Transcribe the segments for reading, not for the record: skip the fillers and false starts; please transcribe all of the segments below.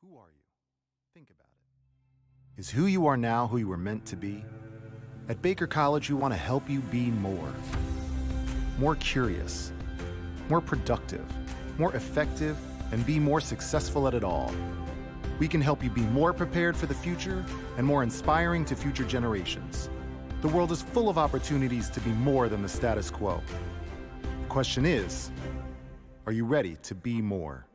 Who are you? Think about it. Is who you are now who you were meant to be? At Baker College, we want to help you be more. More curious, more productive, more effective, and be more successful at it all. We can help you be more prepared for the future and more inspiring to future generations. The world is full of opportunities to be more than the status quo. The question is, are you ready to be more?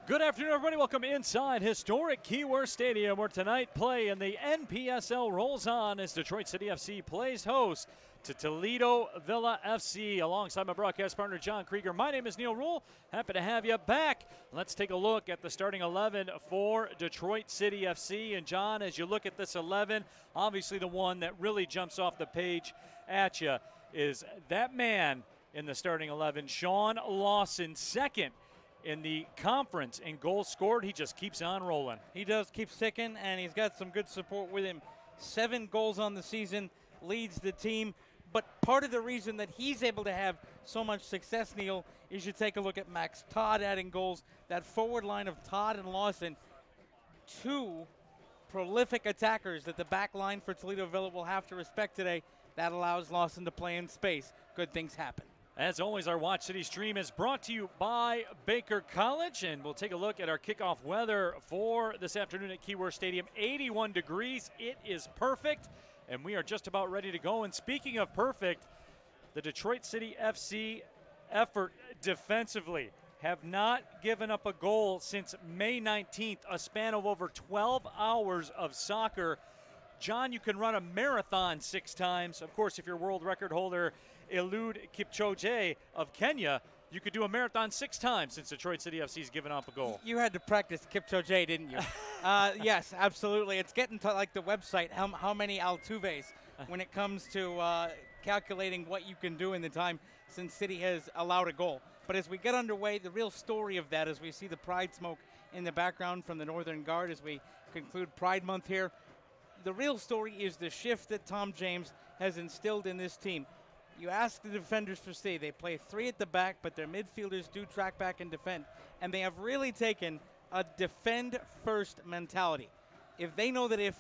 Good afternoon, everybody. Welcome inside historic Keyworth Stadium, where tonight play in the NPSL rolls on as Detroit City FC plays host to Toledo Villa FC. Alongside my broadcast partner, John Krieger, my name is Neil Rule. Happy to have you back. Let's take a look at the starting 11 for Detroit City FC. And John, as you look at this 11, obviously the one that really jumps off the page at you is that man in the starting 11, Sean Lawson, second in the conference in goals scored. He just keeps on rolling. He does keep sticking, and he's got some good support with him. 7 goals on the season, leads the team. But part of the reason that he's able to have so much success, Neil, is you take a look at Max Todd adding goals. That forward line of Todd and Lawson, 2 prolific attackers that the back line for Toledo Villa will have to respect today. That allows Lawson to play in space. Good things happen. As always, our Watch City stream is brought to you by Baker College, and we'll take a look at our kickoff weather for this afternoon at Keyworth Stadium. 81 degrees. It is perfect, and we are just about ready to go. And speaking of perfect, the Detroit City FC effort defensively have not given up a goal since May 19th, a span of over 12 hours of soccer. John, you can run a marathon 6 times. Of course, if you're world record holder Eliud Kipchoge of Kenya, you could do a marathon 6 times since Detroit City FC's given up a goal. You had to practice Kipchoge, didn't you? Yes, absolutely. It's getting to like the website, how many Altuves when it comes to calculating what you can do in the time since City has allowed a goal. But as we get underway, the real story of that is we see the Pride smoke in the background from the Northern Guard as we conclude Pride Month here. The real story is the shift that Tom James has instilled in this team. You ask the defenders for City, they play 3 at the back, but their midfielders do track back and defend. And they have really taken a defend-first mentality. If they know that if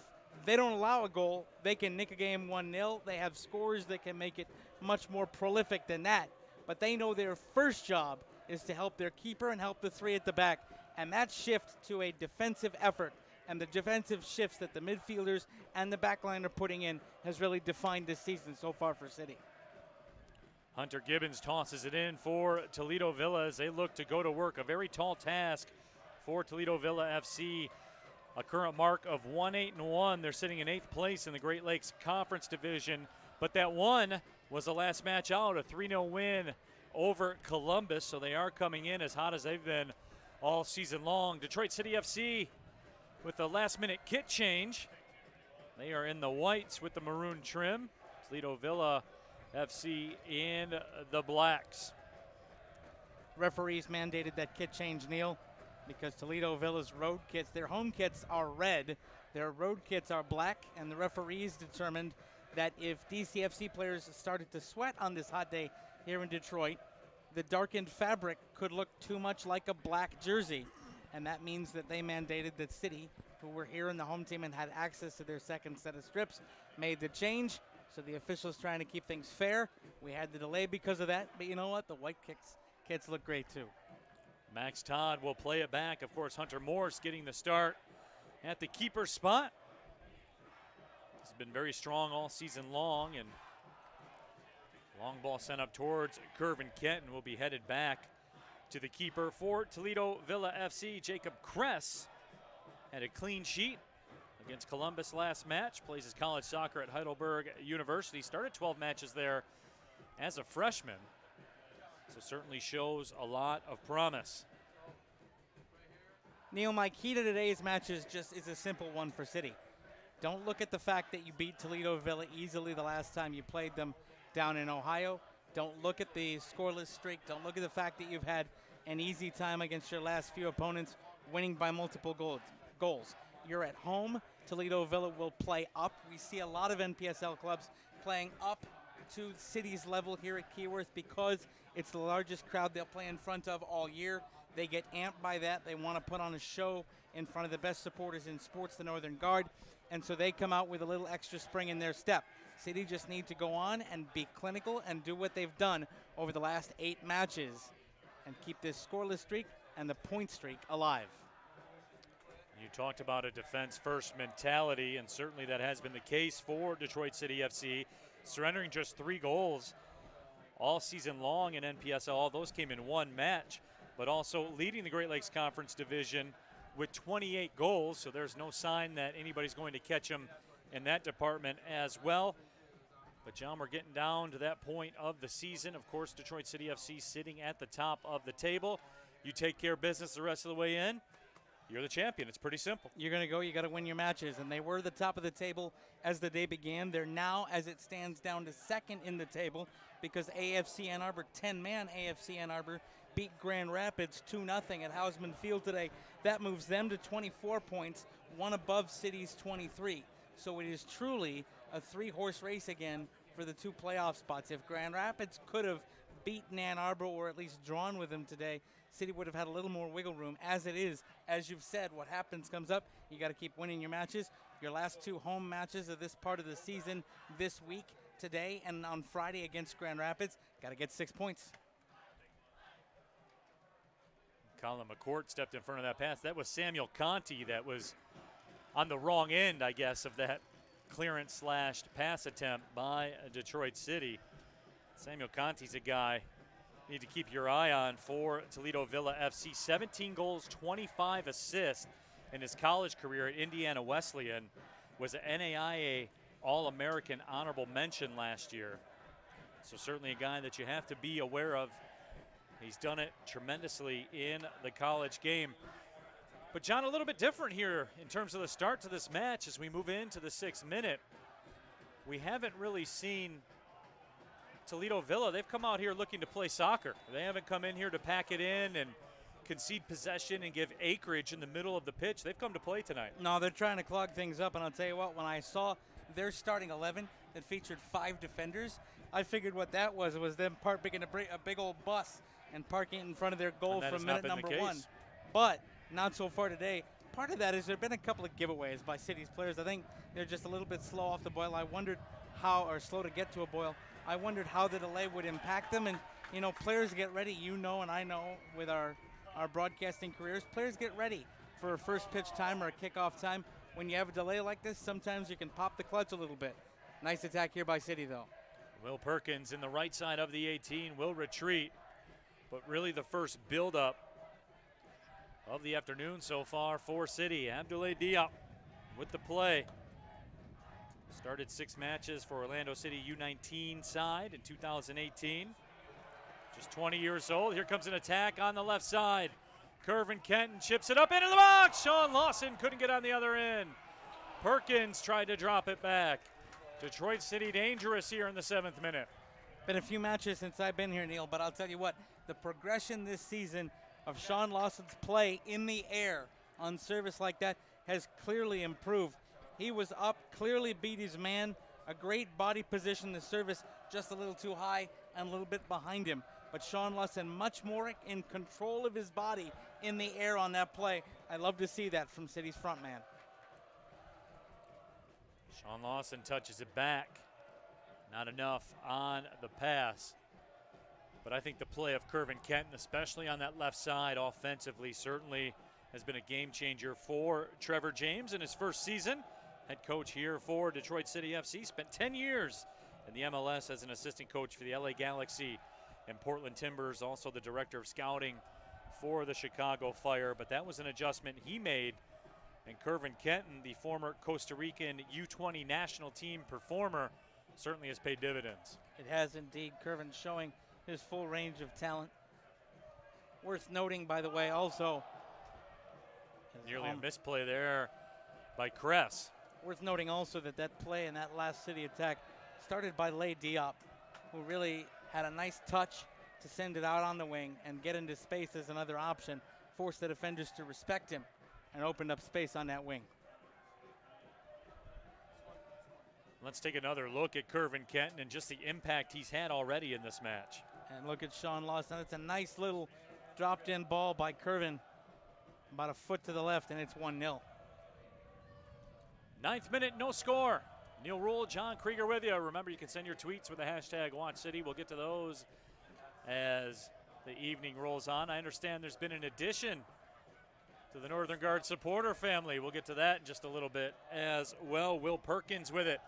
they don't allow a goal, they can nick a game 1-0. They have scores that can make it much more prolific than that. But they know their first job is to help their keeper and help the 3 at the back. And that shift to a defensive effort and the defensive shifts that the midfielders and the back line are putting in has really defined this season so far for City. Hunter Gibbons tosses it in for Toledo Villa as they look to go to work. A very tall task for Toledo Villa FC. A current mark of 1-8-1. They're sitting in 8th place in the Great Lakes Conference Division. But that one was the last match out, a 3-0 win over Columbus. So they are coming in as hot as they've been all season long. Detroit City FC with a last-minute kit change. They are in the whites with the maroon trim. Toledo Villa FC in the blacks. Referees mandated that kit change, Neil, because Toledo Villa's road kits, their home kits are red, their road kits are black, and the referees determined that if DCFC players started to sweat on this hot day here in Detroit, the darkened fabric could look too much like a black jersey. And that means that they mandated that City, who were here in the home team and had access to their second set of strips, made the change. So the officials trying to keep things fair. We had the delay because of that, but you know what? The white kits look great too. Max Todd will play it back. Of course, Hunter Morse getting the start at the keeper spot. He's been very strong all season long, and long ball sent up towards Curvin Kenton will be headed back to the keeper for Toledo Villa FC. Jacob Cress had a clean sheet against Columbus last match, plays his college soccer at Heidelberg University, started 12 matches there as a freshman, so certainly shows a lot of promise. Neil, my key to today's match is a simple one for City. Don't look at the fact that you beat Toledo Villa easily the last time you played them down in Ohio. Don't look at the scoreless streak. Don't look at the fact that you've had an easy time against your last few opponents winning by multiple goals. goals. You're at home. Toledo Villa will play up. We see a lot of NPSL clubs playing up to city's level here at Keyworth because it's the largest crowd they'll play in front of all year. They get amped by that. They want to put on a show in front of the best supporters in sports, the Northern Guard, and so they come out with a little extra spring in their step. City just need to go on and be clinical and do what they've done over the last 8 matches and keep this scoreless streak and the point streak alive. You talked about a defense-first mentality, and certainly that has been the case for Detroit City FC, surrendering just 3 goals all season long in NPSL. All those came in 1 match, but also leading the Great Lakes Conference Division with 28 goals, so there's no sign that anybody's going to catch them in that department as well. But, John, we're getting down to that point of the season. Of course, Detroit City FC sitting at the top of the table. You take care of business the rest of the way in, you're the champion. It's pretty simple. You're going to go, you got to win your matches. And they were the top of the table as the day began. They're now, as it stands, down to second in the table because AFC Ann Arbor, 10-man AFC Ann Arbor, beat Grand Rapids 2-0 at Hausman Field today. That moves them to 24 points, 1 above City's 23. So it is truly a 3-horse race again for the 2 playoff spots. If Grand Rapids could have beaten Ann Arbor or at least drawn with them today, City would have had a little more wiggle room. As it is, as you've said, what happens comes up. You got to keep winning your matches. Your last 2 home matches of this part of the season this week, today and on Friday against Grand Rapids, got to get 6 points. Colin McCourt stepped in front of that pass. That was Samuel Conti that was on the wrong end, I guess, of that clearance/pass attempt by Detroit City. Samuel Conti's a guy you need to keep your eye on for Toledo Villa FC. 17 goals, 25 assists in his college career at Indiana Wesleyan. Was an NAIA All-American honorable mention last year. So certainly a guy that you have to be aware of. He's done it tremendously in the college game. But, John, a little bit different here in terms of the start to this match as we move into the 6th minute. We haven't really seen Toledo Villa. They've come out here looking to play soccer. They haven't come in here to pack it in and concede possession and give acreage in the middle of the pitch. They've come to play tonight. No, they're trying to clog things up, and I'll tell you what, when I saw their starting 11 that featured 5 defenders, I figured what that was them picking a big old bus and parking it in front of their goal from minute number 1. But not so far today. Part of that is there have been a couple of giveaways by City's players. I think they're just a little bit slow off the boil. I wondered how, or slow to get to a boil. I wondered how the delay would impact them. And, you know, players get ready. You know and I know with our broadcasting careers, players get ready for a first pitch time or a kickoff time. When you have a delay like this, sometimes you can pop the clutch a little bit. Nice attack here by City, though. Will Perkins in the right side of the 18 will retreat. But really the first build-up of the afternoon so far for City. Abdoulaye Diop with the play. Started 6 matches for Orlando City U19 side in 2018. Just 20 years old. Here comes an attack on the left side. Curvin Kenton chips it up into the box. Sean Lawson couldn't get on the other end. Perkins tried to drop it back. Detroit City dangerous here in the 7th minute. Been a few matches since I've been here, Neil, but I'll tell you what, the progression this season of Sean Lawson's play in the air on service like that has clearly improved. He was up, clearly beat his man, a great body position, the service just a little too high and a little bit behind him. But Sean Lawson much more in control of his body in the air on that play. I love to see that from City's front man. Sean Lawson touches it back. Not enough on the pass. But I think the play of Curvin Kenton, especially on that left side offensively, certainly has been a game changer for Trevor James in his first season. Head coach here for Detroit City FC. Spent 10 years in the MLS as an assistant coach for the LA Galaxy and Portland Timbers. Also the director of scouting for the Chicago Fire. But that was an adjustment he made. And Curvin Kenton, the former Costa Rican U20 national team performer, certainly has paid dividends. It has indeed. Curvin showing his full range of talent. Worth noting, by the way, also. Nearly a misplay there by Cress. Worth noting also that that play and that last City attack started by Lay Diop, who really had a nice touch to send it out on the wing and get into space as another option, force the defenders to respect him. and opened up space on that wing. Let's take another look at Curvin Kenton and just the impact he's had already in this match. And look at Sean Lawson. It's a nice little dropped-in ball by Curvin. About a foot to the left, and it's 1-0. 9th minute, no score. Neil Rule, John Krieger with you. Remember, you can send your tweets with the hashtag WatchCity. We'll get to those as the evening rolls on. I understand there's been an addition to the Northern Guard supporter family. We'll get to that in just a little bit as well. Will Perkins with it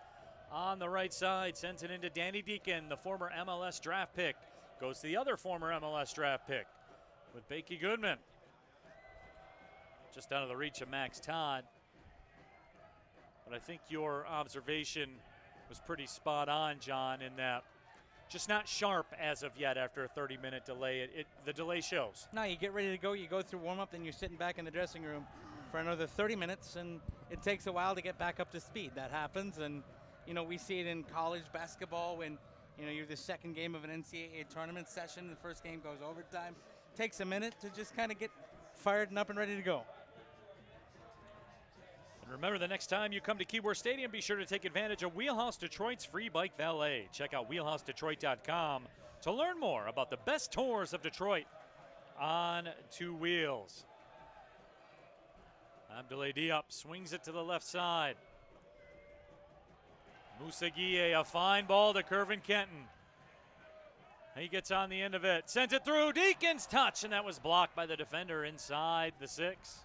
on the right side. Sends it into Danny Deacon, the former MLS draft pick. Goes to the other former MLS draft pick with Baekje Goodman. Just out of the reach of Max Todd. But I think your observation was pretty spot on, John, in that just not sharp as of yet after a 30-minute delay. The delay shows. No, you get ready to go, you go through warm-up, then you're sitting back in the dressing room for another 30 minutes, and it takes a while to get back up to speed. That happens, and, you know, we see it in college basketball when, you know, you're the second game of an NCAA tournament session, the first game goes overtime. Takes a minute to just kind of get fired and up and ready to go. And remember, the next time you come to Keyworth Stadium, be sure to take advantage of Wheelhouse Detroit's free bike valet. Check out wheelhousedetroit.com to learn more about the best tours of Detroit on two wheels. Abdoulaye Diop swings it to the left side. Moussa Gueye, a fine ball to Curvin Kenton. He gets on the end of it, sends it through, Deacon's touch, and that was blocked by the defender inside the 6.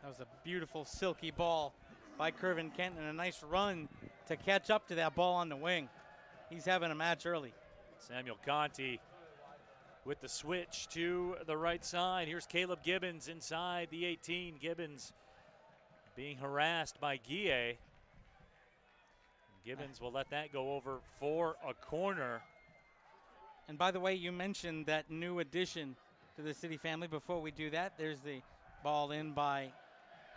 That was a beautiful silky ball by Curvin Kenton and a nice run to catch up to that ball on the wing. He's having a match early. Samuel Conti with the switch to the right side. Here's Caleb Gibbons inside the 18. Gibbons being harassed by Gueye. Gibbons will let that go over for a corner. And by the way, you mentioned that new addition to the City family. Before we do that, there's the ball in by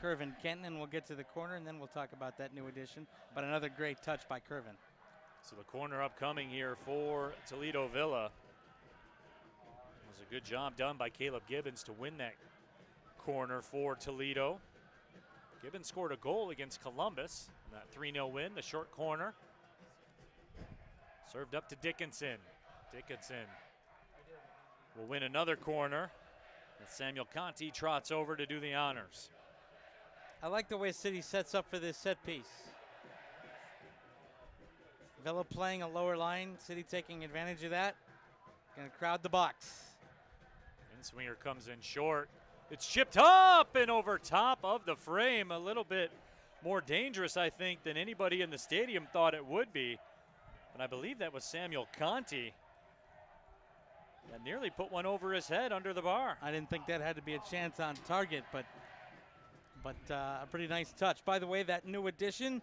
Curvin Kenton, and we'll get to the corner, and then we'll talk about that new addition. But another great touch by Curvin. So the corner upcoming here for Toledo Villa. It was a good job done by Caleb Gibbons to win that corner for Toledo. Gibbons scored a goal against Columbus in that 3-0 win, the short corner. Served up to Dickinson. Dickinson will win another corner as Samuel Conti trots over to do the honors. I like the way City sets up for this set piece. Villa playing a lower line, City taking advantage of that. Gonna crowd the box. In-swinger comes in short. It's chipped up and over top of the frame. A little bit more dangerous, I think, than anybody in the stadium thought it would be. But I believe that was Samuel Conti that nearly put one over his head under the bar. I didn't think that had to be a chance on target, but a pretty nice touch. By the way, that new addition,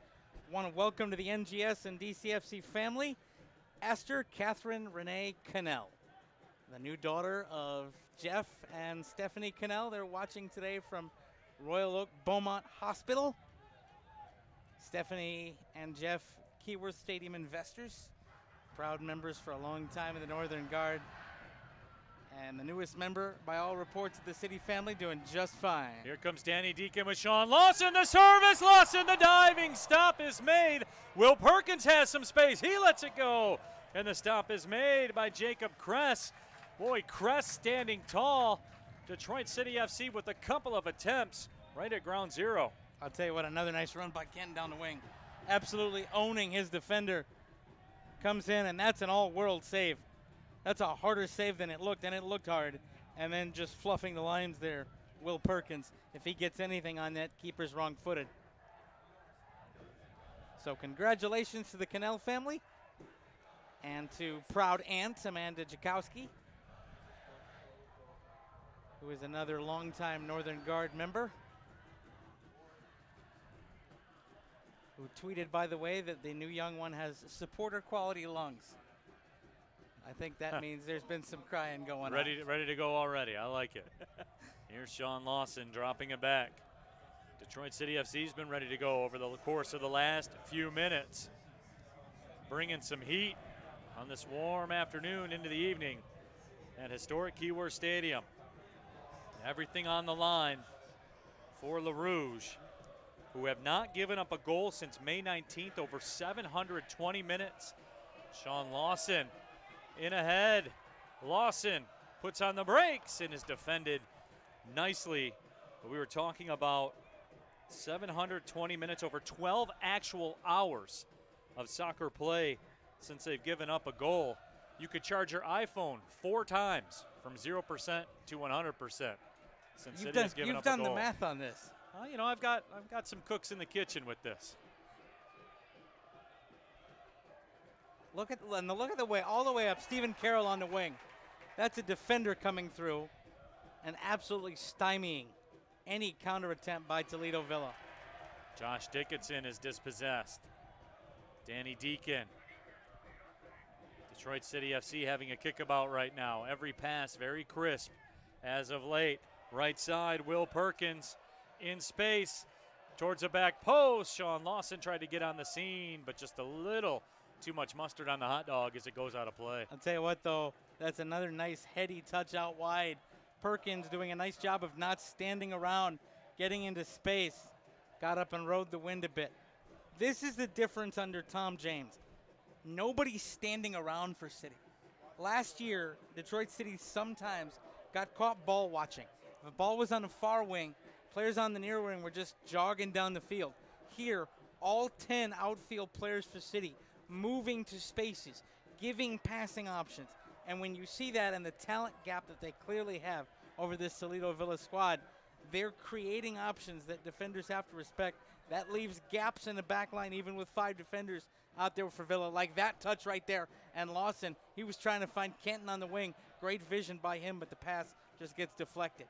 want to welcome to the NGS and DCFC family, Esther Catherine Renee Cannell, the new daughter of Jeff and Stephanie Cannell. They're watching today from Royal Oak Beaumont Hospital. Stephanie and Jeff, Keyworth Stadium investors, proud members for a long time in the Northern Guard. And the newest member, by all reports, of the City family, doing just fine. Here comes Danny Deacon with Sean Lawson. The service, Lawson, the diving stop is made. Will Perkins has some space. He lets it go. And the stop is made by Jacob Cress. Boy, Cress standing tall. Detroit City FC with a couple of attempts right at ground zero. I'll tell you what, another nice run by Kenton down the wing. Absolutely owning his defender. Comes in, and that's an all-world save. That's a harder save than it looked, and it looked hard. And then just fluffing the lines there, Will Perkins. If he gets anything on that, keeper's wrong-footed. So congratulations to the Cannell family and to proud aunt Amanda Jakowski, who is another longtime Northern Guard member, who tweeted, by the way, that the new young one has supporter-quality lungs. I think that means there's been some crying going on. Ready to go already. I like it. Here's Sean Lawson dropping it back. Detroit City FC's been ready to go over the course of the last few minutes. Bringing some heat on this warm afternoon into the evening at historic Keyworth Stadium. Everything on the line for Le Rouge, who have not given up a goal since May 19th, over 720 minutes. Sean Lawson in ahead. Lawson puts on the brakes and is defended nicely. But we were talking about 720 minutes, over 12 actual hours of soccer play since they've given up a goal. You could charge your iPhone 4 times from 0% to 100% since City has given up a goal. You've done the math on this. You know, I've got some cooks in the kitchen with this. Look at the way, all the way up, Stephen Carroll on the wing. That's a defender coming through and absolutely stymieing any counter attempt by Toledo Villa. Josh Dickinson is dispossessed. Danny Deacon. Detroit City FC having a kickabout right now. Every pass very crisp as of late. Right side, Will Perkins in space towards the back post. Sean Lawson tried to get on the scene, but just a little too much mustard on the hot dog as it goes out of play. I'll tell you what, though, that's another nice heady touch out wide. Perkins doing a nice job of not standing around, getting into space. Got up and rode the wind a bit. This is the difference under Tom James. Nobody's standing around for City. Last year, Detroit City sometimes got caught ball watching. If a ball was on the far wing, players on the near wing were just jogging down the field. Here, all 10 outfield players for City moving to spaces, giving passing options. And when you see that and the talent gap that they clearly have over this Toledo Villa squad, they're creating options that defenders have to respect. That leaves gaps in the back line, even with 5 defenders out there for Villa, like that touch right there. And Lawson, he was trying to find Kenton on the wing. Great vision by him, but the pass just gets deflected.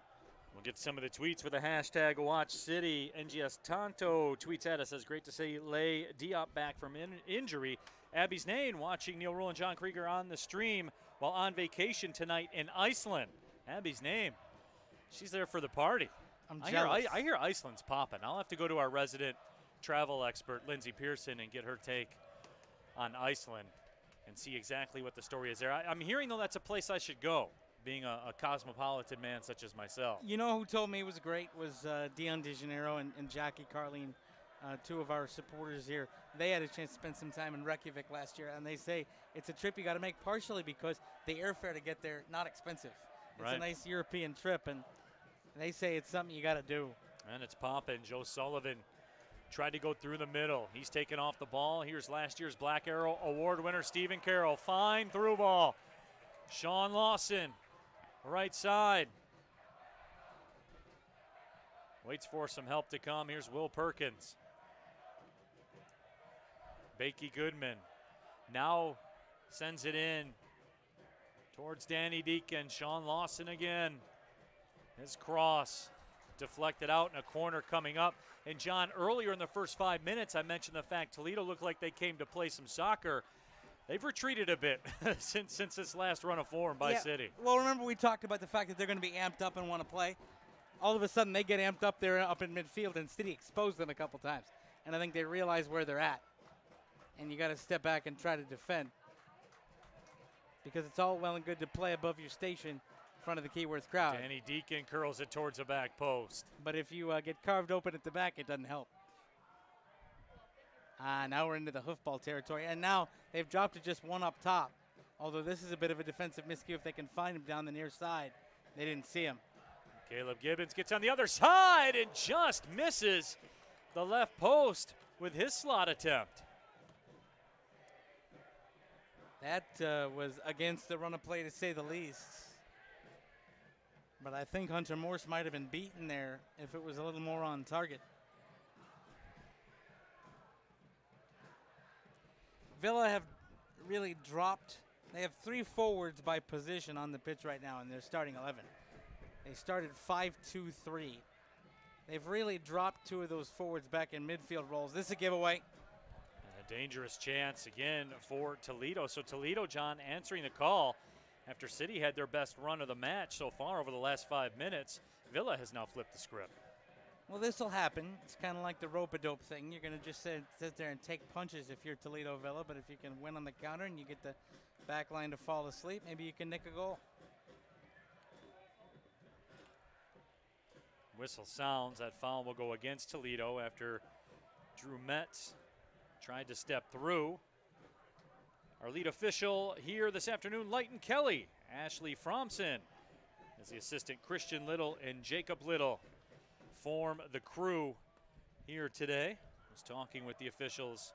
We'll get some of the tweets with the hashtag WatchCity. NGS Tonto tweets at us, says, great to see Lay Diop back from injury. Abby's Nain watching Neil Rule and John Krieger on the stream while on vacation tonight in Iceland. Abby's name. She's there for the party. I'm jealous. I hear Iceland's popping. I'll have to go to our resident travel expert, Lindsay Pearson, and get her take on Iceland and see exactly what the story is there. I'm hearing, though, that's a place I should go, being a cosmopolitan man such as myself. You know who told me it was great was Dion DeJaneiro and Jackie Carlene, 2 of our supporters here. They had a chance to spend some time in Reykjavik last year, and they say it's a trip you got to make partially because the airfare to get there, not expensive. It's a nice European trip, and they say it's something you got to do. And it's popping. Joe Sullivan tried to go through the middle. He's taken off the ball. Here's last year's Black Arrow Award winner, Stephen Carroll. Fine through ball. Sean Lawson, right side. Waits for some help to come. Here's Will Perkins. Baekje Goodman now sends it in towards Danny Deacon. Sean Lawson again. His cross deflected out in a corner coming up. And John, earlier in the first 5 minutes, I mentioned the fact Toledo looked like they came to play some soccer. They've retreated a bit since this last run of form by City. Well, remember we talked about the fact that they're going to be amped up and want to play. All of a sudden they get amped up there up in midfield, and City exposed them a couple times. And I think they realize where they're at. And you got to step back and try to defend. Because it's all well and good to play above your station in front of the Keyworth crowd. Danny Deacon curls it towards the back post. But if you get carved open at the back, it doesn't help. Now we're into the hoofball territory. And now they've dropped to just 1 up top. Although this is a bit of a defensive miscue if they can find him down the near side. They didn't see him. Caleb Gibbons gets on the other side and just misses the left post with his slot attempt. That was against the run of play, to say the least. But I think Hunter Morse might have been beaten there if it was a little more on target. Villa have really dropped. They have 3 forwards by position on the pitch right now in their starting 11. They started 5-2-3. They've really dropped 2 of those forwards back in midfield roles. This is a giveaway. A dangerous chance again for Toledo. So Toledo, John, answering the call after City had their best run of the match so far over the last 5 minutes. Villa has now flipped the script. Well, this will happen. It's kind of like the rope-a-dope thing. You're going to just sit there and take punches if you're Toledo Villa, but if you can win on the counter and you get the back line to fall asleep, maybe you can nick a goal. Whistle sounds. That foul will go against Toledo after Drew Metz tried to step through. Our lead official here this afternoon, Leighton Kelly. Ashley Fromson as the assistant. Christian Little and Jacob Little form the crew here today. I was talking with the officials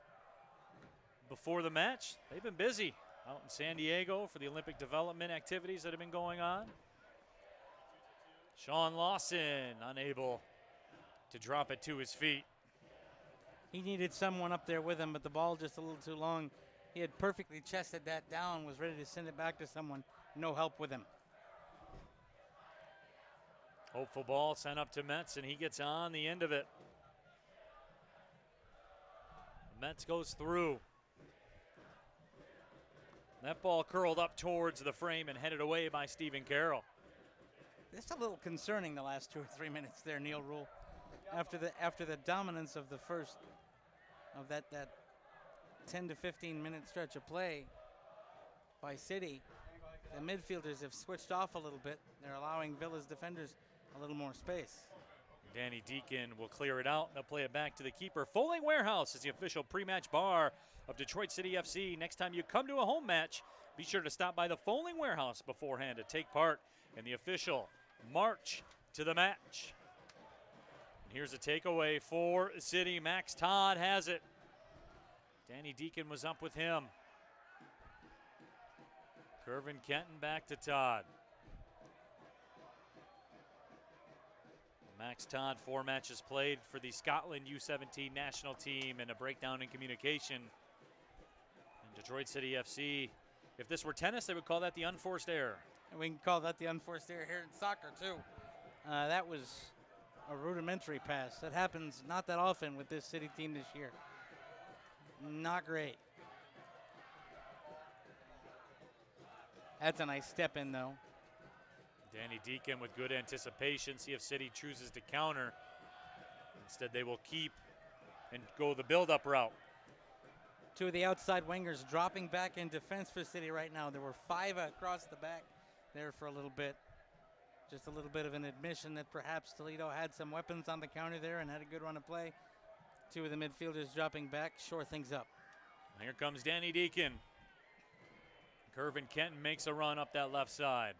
before the match. They've been busy out in San Diego for the Olympic development activities that have been going on. Sean Lawson unable to drop it to his feet. He needed someone up there with him, but the ball just a little too long. He had perfectly chested that down, was ready to send it back to someone. No help with him. Hopeful ball sent up to Metz, and he gets on the end of it. Metz goes through. That ball curled up towards the frame and headed away by Stephen Carroll. It's a little concerning the last 2 or 3 minutes there, Neil Rule. After the dominance of the first of that 10 to 15 minute stretch of play by City, the midfielders have switched off a little bit. They're allowing Villa's defenders a little more space. Danny Deacon will clear it out. They'll play it back to the keeper. Folling Warehouse is the official pre-match bar of Detroit City FC. Next time you come to a home match, be sure to stop by the Folling Warehouse beforehand to take part in the official march to the match. And here's a takeaway for City. Max Todd has it. Danny Deacon was up with him. Kervin Kenton back to Todd. Max Todd, 4 matches played for the Scotland U17 national team, and a breakdown in communication. And Detroit City FC, if this were tennis, they would call that the unforced error. And we can call that the unforced error here in soccer, too. That was a rudimentary pass. That happens not that often with this City team this year. Not great. That's a nice step in, though. Danny Deacon with good anticipation. See if City chooses to counter. Instead, they will keep and go the build-up route. 2 of the outside wingers dropping back in defense for City right now. There were 5 across the back there for a little bit. Just a little bit of an admission that perhaps Toledo had some weapons on the counter there and had a good run of play. 2 of the midfielders dropping back, shore things up. Here comes Danny Deacon. Kervin Kenton makes a run up that left side.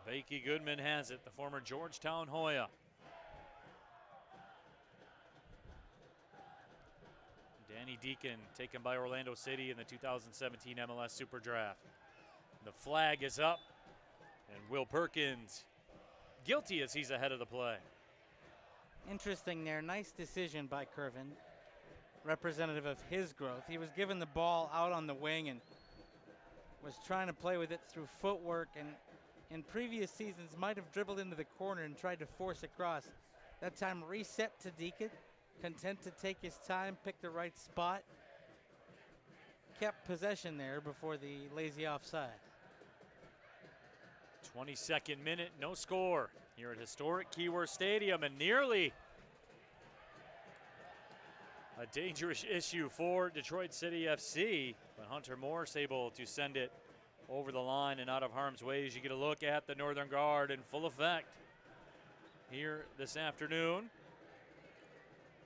Baekje Goodman has it, the former Georgetown Hoya. Danny Deacon taken by Orlando City in the 2017 MLS Super Draft. The flag is up, and Will Perkins guilty as he's ahead of the play. Interesting there, nice decision by Kervin, representative of his growth. He was given the ball out on the wing and was trying to play with it through footwork, and in previous seasons might have dribbled into the corner and tried to force across. That time reset to Deacon, content to take his time, pick the right spot. Kept possession there before the lazy offside. 22nd minute, no score here at historic Keyworth Stadium, and nearly a dangerous issue for Detroit City FC, but Hunter Morse able to send it over the line and out of harm's way as you get a look at the Northern Guard in full effect here this afternoon.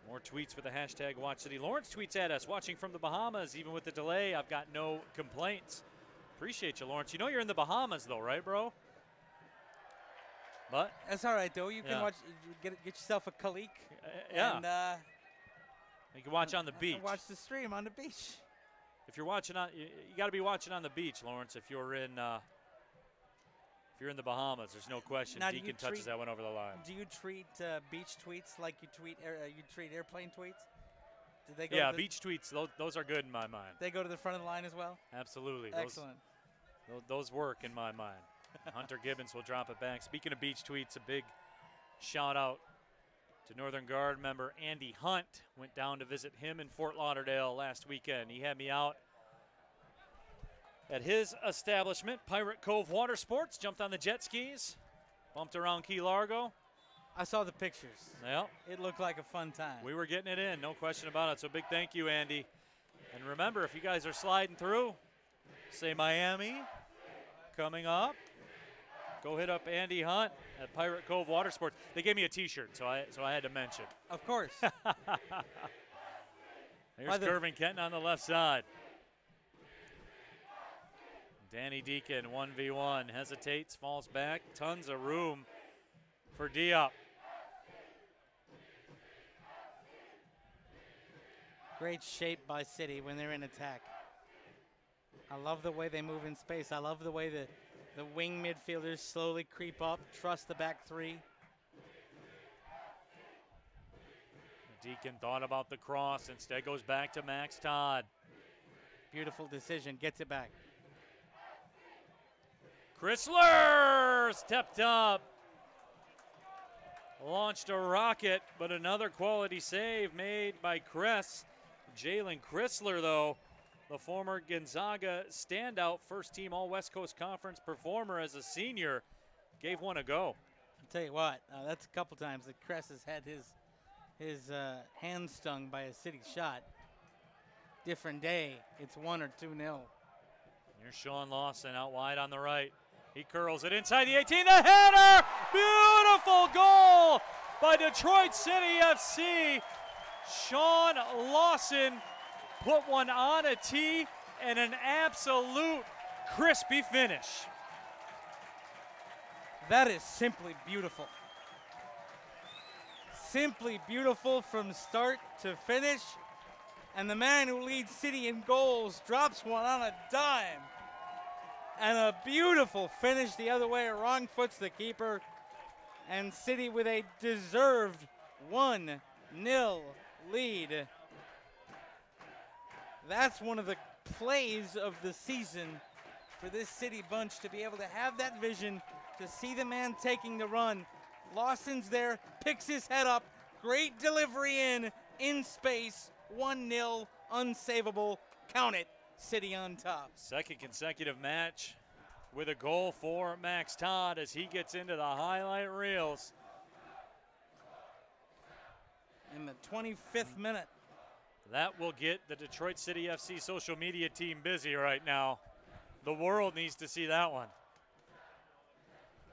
More tweets with the hashtag WatchCity. Lawrence tweets at us, watching from the Bahamas, even with the delay, I've got no complaints. Appreciate you, Lawrence. You know you're in the Bahamas though, right, bro? But that's all right, though. You can watch, get yourself a Kalik. Yeah. And, you can watch on the beach. Watch the stream on the beach. If you're watching on, you got to be watching on the beach, Lawrence. If you're in the Bahamas, there's no question. Now, Deacon touches that one over the line. Do you treat beach tweets like you treat airplane tweets? Do they go? Yeah, beach tweets. Those are good in my mind. They go to the front of the line as well. Absolutely. Excellent. Those work in my mind. Hunter Gibbons will drop it back. Speaking of beach tweets, a big shout out to Northern Guard member Andy Hunt. Went down to visit him in Fort Lauderdale last weekend. He had me out at his establishment, Pirate Cove Water Sports. Jumped on the jet skis, bumped around Key Largo. I saw the pictures. Yep. It looked like a fun time. We were getting it in, no question about it. So big thank you, Andy. And remember, if you guys are sliding through, say Miami coming up. Go hit up Andy Hunt at Pirate Cove Water Sports. They gave me a T-shirt, so I had to mention. Of course. Here's Gervin Kenton on the left side. Danny Deacon, 1v1, hesitates, falls back. Tons of room for Diop. Great shape by City when they're in attack. I love the way they move in space. I love the way the wing midfielders slowly creep up, trust the back three. Deacon thought about the cross, instead goes back to Max Todd. Beautiful decision, gets it back. Chrysler stepped up. Launched a rocket, but another quality save made by Cress. Jalen Chrysler, though, the former Gonzaga standout, first-team All-West Coast Conference performer as a senior, gave one a go. I'll tell you what, that's a couple times that Cress has had his hand stung by a City shot. Different day, it's 1 or 2-0. Here's Sean Lawson out wide on the right. He curls it inside the 18, the header! Beautiful goal by Detroit City FC. Sean Lawson put one on a tee and an absolute crispy finish. That is simply beautiful. Simply beautiful from start to finish. And the man who leads City in goals drops one on a dime. And a beautiful finish the other way, wrong foots the keeper. And City with a deserved 1-0 lead. That's one of the plays of the season for this City bunch, to be able to have that vision, to see the man taking the run. Lawson's there, picks his head up, great delivery in space, 1-0, unsavable, count it, City on top. Second consecutive match with a goal for Max Todd as he gets into the highlight reels. In the 25th minute. That will get the Detroit City FC social media team busy right now. The world needs to see that one.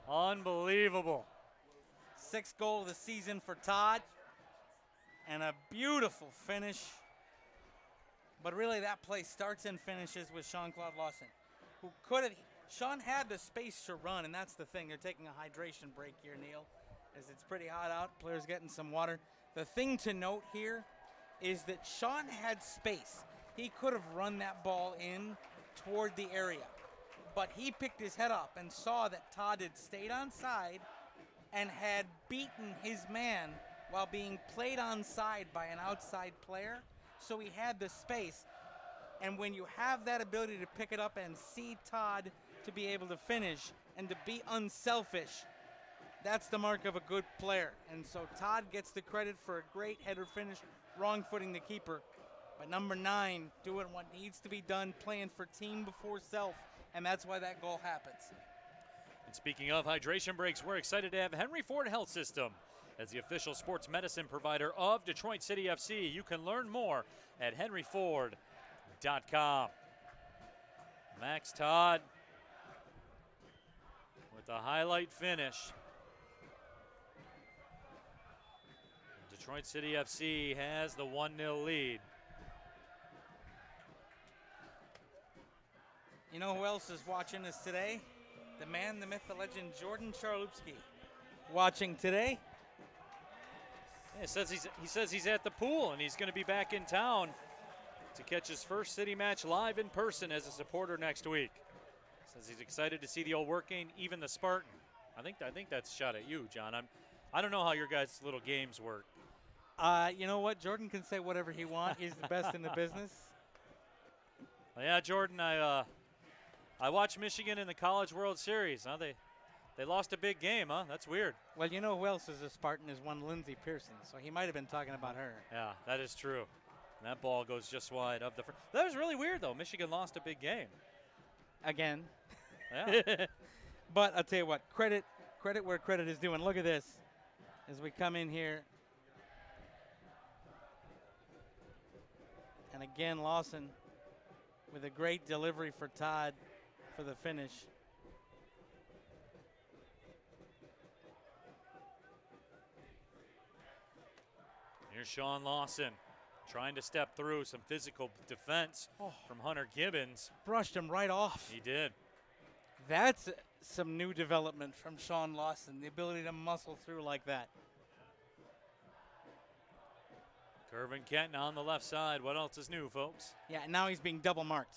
Unbelievable. 6th goal of the season for Todd. And a beautiful finish. But really that play starts and finishes with Sean-Claude Lawson, who could have, Sean had the space to run, and that's the thing. They're taking a hydration break here, Neil, as it's pretty hot out. Players getting some water. The thing to note here is that Sean had space. He could have run that ball in toward the area, but he picked his head up and saw that Todd had stayed onside and had beaten his man while being played onside by an outside player. So he had the space. And when you have that ability to pick it up and see Todd to be able to finish and to be unselfish, that's the mark of a good player. And so Todd gets the credit for a great header finish, wrong footing the keeper. But number 9 doing what needs to be done, playing for team before self, and that's why that goal happens. And speaking of hydration breaks, we're excited to have Henry Ford Health System as the official sports medicine provider of Detroit City FC. You can learn more at henryford.com. Max Todd with the highlight finish. Detroit City FC has the 1-0 lead. You know who else is watching us today? The man, the myth, the legend, Jordan Charlupski. Watching today. Yeah, he says he's at the pool and he's going to be back in town to catch his first City match live in person as a supporter next week. Says he's excited to see the old working, even the Spartan. I think that's a shot at you, John. I don't know how your guys' little games work. You know what? Jordan can say whatever he wants. He's the best in the business. Well, yeah, Jordan, I watched Michigan in the College World Series. Huh? They lost a big game, huh? That's weird. Well, you know who else is a Spartan is one Lindsey Pearson, so he might have been talking about her. Yeah, that is true. And that ball goes just wide of the. That was really weird, though. Michigan lost a big game. Again. Yeah. But I'll tell you what, credit where credit is due. And look at this as we come in here. And again, Lawson with a great delivery for Todd for the finish. Here's Sean Lawson trying to step through some physical defense from Hunter Gibbons. Brushed him right off. He did. That's some new development from Sean Lawson, the ability to muscle through like that. Curvin Kenton on the left side. What else is new, folks? Yeah, and now he's being double marked.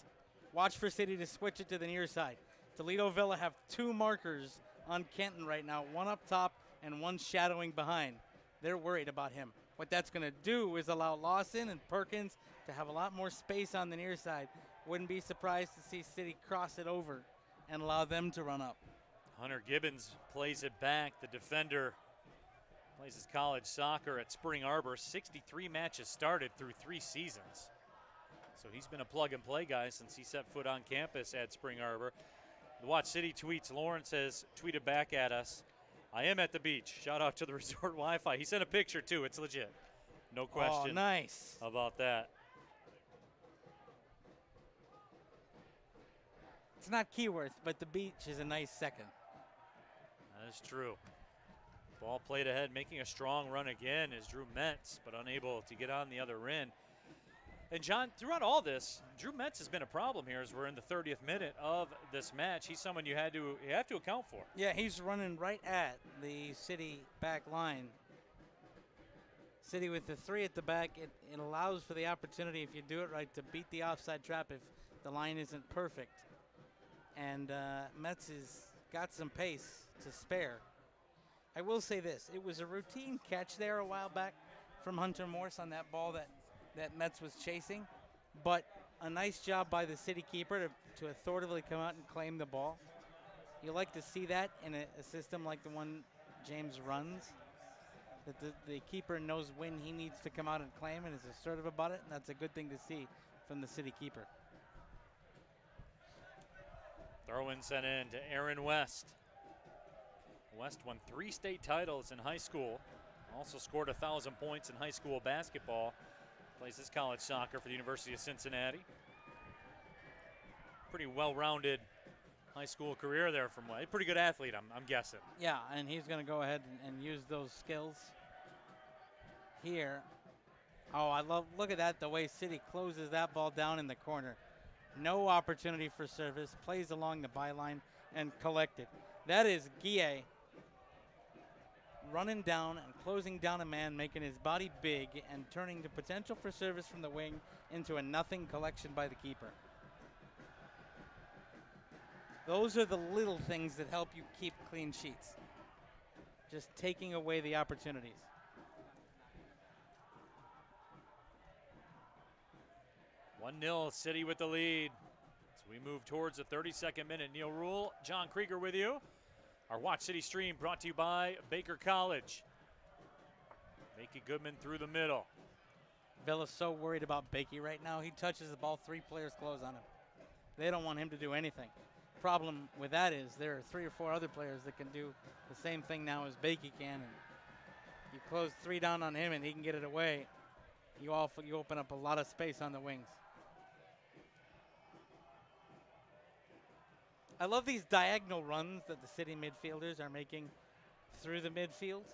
Watch for City to switch it to the near side. Toledo Villa have 2 markers on Kenton right now, one up top and one shadowing behind. They're worried about him. What that's going to do is allow Lawson and Perkins to have a lot more space on the near side. Wouldn't be surprised to see City cross it over and allow them to run up. Hunter Gibbons plays it back. The defender plays his college soccer at Spring Arbor. 63 matches started through 3 seasons. So he's been a plug-and-play guy since he set foot on campus at Spring Arbor. The Watch City tweets, Lawrence has tweeted back at us, I am at the beach. Shout out to the resort Wi-Fi. He sent a picture, too. It's legit. No question nice about that. It's not Keyworth, but the beach is a nice second. That is true. Ball played ahead, making a strong run again is Drew Metz, but unable to get on the other end. And John, throughout all this, Drew Metz has been a problem here as we're in the 30th minute of this match. He's someone you have to account for. Yeah, he's running right at the City back line. City with the 3 at the back, it allows for the opportunity, if you do it right, to beat the offside trap if the line isn't perfect. And Metz has got some pace to spare. I will say this, it was a routine catch there a while back from Hunter Morse on that ball that Metz was chasing, but a nice job by the City keeper to authoritatively come out and claim the ball. You like to see that in a system like the one James runs, that the keeper knows when he needs to come out and claim and is assertive about it, and that's a good thing to see from the City keeper. Throw-in sent in to Aaron West. West won 3 state titles in high school, also scored 1,000 points in high school basketball. Plays his college soccer for the University of Cincinnati. Pretty well-rounded high school career there from West. Pretty good athlete, I'm guessing. Yeah, and he's going to go ahead and use those skills here. Oh, look at that, the way City closes that ball down in the corner. No opportunity for service, plays along the byline and collected. That is Baekje running down and closing down a man, making his body big and turning the potential for service from the wing into a nothing collection by the keeper. Those are the little things that help you keep clean sheets. Just taking away the opportunities. One 0 City with the lead. As we move towards the 32nd minute, Neil Rule, John Krieger with you. Our Watch City stream brought to you by Baker College. Baekje Goodman through the middle. Villa's so worried about Baekje right now. He touches the ball, 3 players close on him. They don't want him to do anything. Problem with that is there are 3 or 4 other players that can do the same thing now as Baekje can. And you close 3 down on him and he can get it away. You open up a lot of space on the wings. I love these diagonal runs that the City midfielders are making through the midfield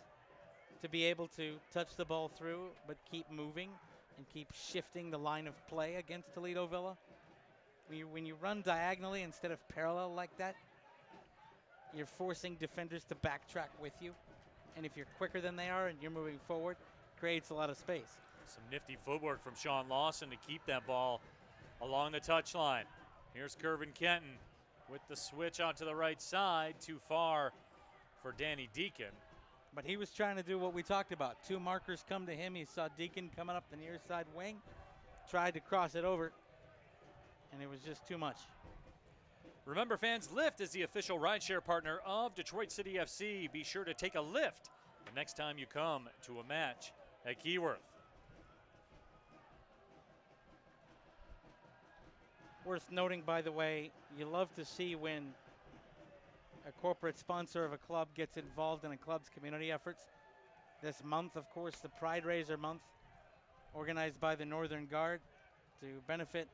to be able to touch the ball through but keep moving and keep shifting the line of play against Toledo Villa. When you run diagonally instead of parallel like that, you're forcing defenders to backtrack with you. And if you're quicker than they are and you're moving forward, it creates a lot of space. Some nifty footwork from Sean Lawson to keep that ball along the touchline. Here's Curvin Kenton with the switch onto the right side. Too far for Danny Deacon. But he was trying to do what we talked about. 2 markers come to him. He saw Deacon coming up the near side wing. Tried to cross it over. And it was just too much. Remember, fans, Lyft is the official rideshare partner of Detroit City FC. Be sure to take a Lyft the next time you come to a match at Keyworth. Worth noting, by the way, you love to see when a corporate sponsor of a club gets involved in a club's community efforts. This month, of course, the Pride Raiser Month, organized by the Northern Guard to benefit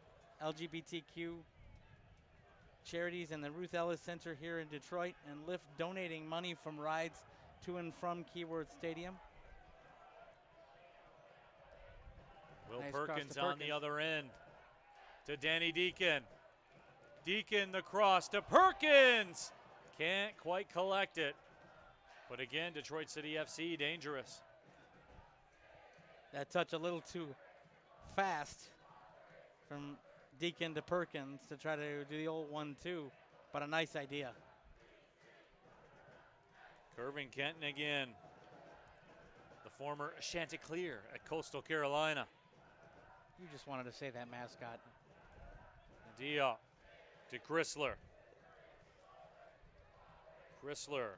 LGBTQ charities and the Ruth Ellis Center here in Detroit, and Lyft donating money from rides to and from Keyworth Stadium. Will Nice Perkins cross to on the Perkins. other end to Danny Deacon. Deacon the cross to Perkins. Can't quite collect it. But again, Detroit City FC dangerous. That touch a little too fast from Deacon to Perkins to try to do the old 1-2, but a nice idea. Curvin Kenton again. The former Chanticleer at Coastal Carolina. You just wanted to say that mascot. Diop to Chrysler. Chrysler.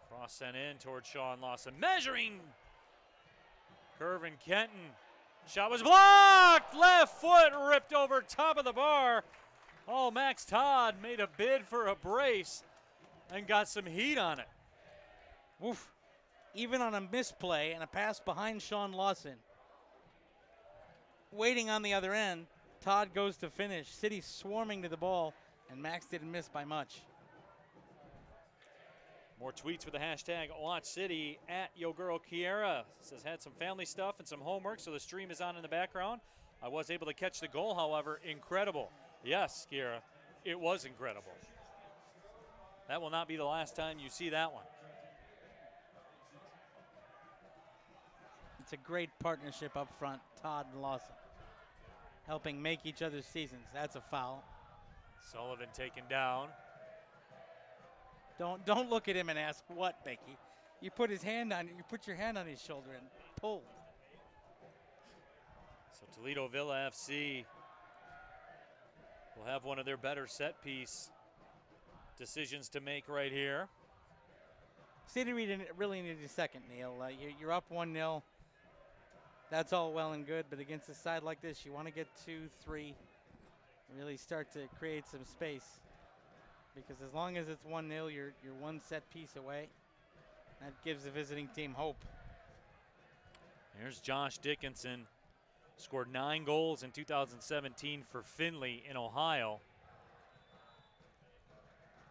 Cross sent in towards Sean Lawson. Measuring. Curvin Kenton. Shot was blocked. Left foot ripped over top of the bar. Oh, Max Todd made a bid for a brace and got some heat on it. Woof. Even on a misplay and a pass behind Sean Lawson. Waiting on the other end, Todd goes to finish. City swarming to the ball, and Max didn't miss by much. More tweets with the hashtag WatchCity at Yo Girl Kiera. Says had some family stuff and some homework, so the stream is on in the background. I was able to catch the goal, however, incredible. Yes, Kiera, it was incredible. That will not be the last time you see that one. It's a great partnership up front, Todd and Lawson, helping make each other's seasons. That's a foul. Sullivan taken down. Don't look at him and ask what, Baekje. You put your hand on his shoulder and pulled. So Toledo Villa FC will have one of their better set piece decisions to make right here. City really needed a second, Neil. You're up 1-0. That's all well and good, but against a side like this, you want to get 2-3, really start to create some space. Because as long as it's 1-0, you're one set piece away. That gives the visiting team hope. Here's Josh Dickinson. Scored 9 goals in 2017 for Findlay in Ohio.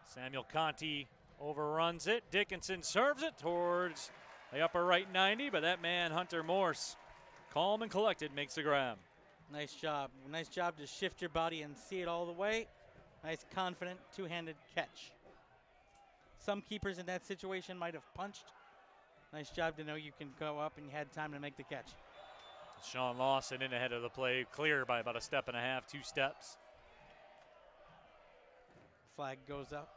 Samuel Conti overruns it. Dickinson serves it towards the upper right 90, but that man, Hunter Morse, calm and collected, makes the grab. Nice job. Nice job to shift your body and see it all the way. Nice, confident, two-handed catch. Some keepers in that situation might have punched. Nice job to know you can go up and you had time to make the catch. Sean Lawson in ahead of the play, clear by about a step and a half, 2 steps. Flag goes up.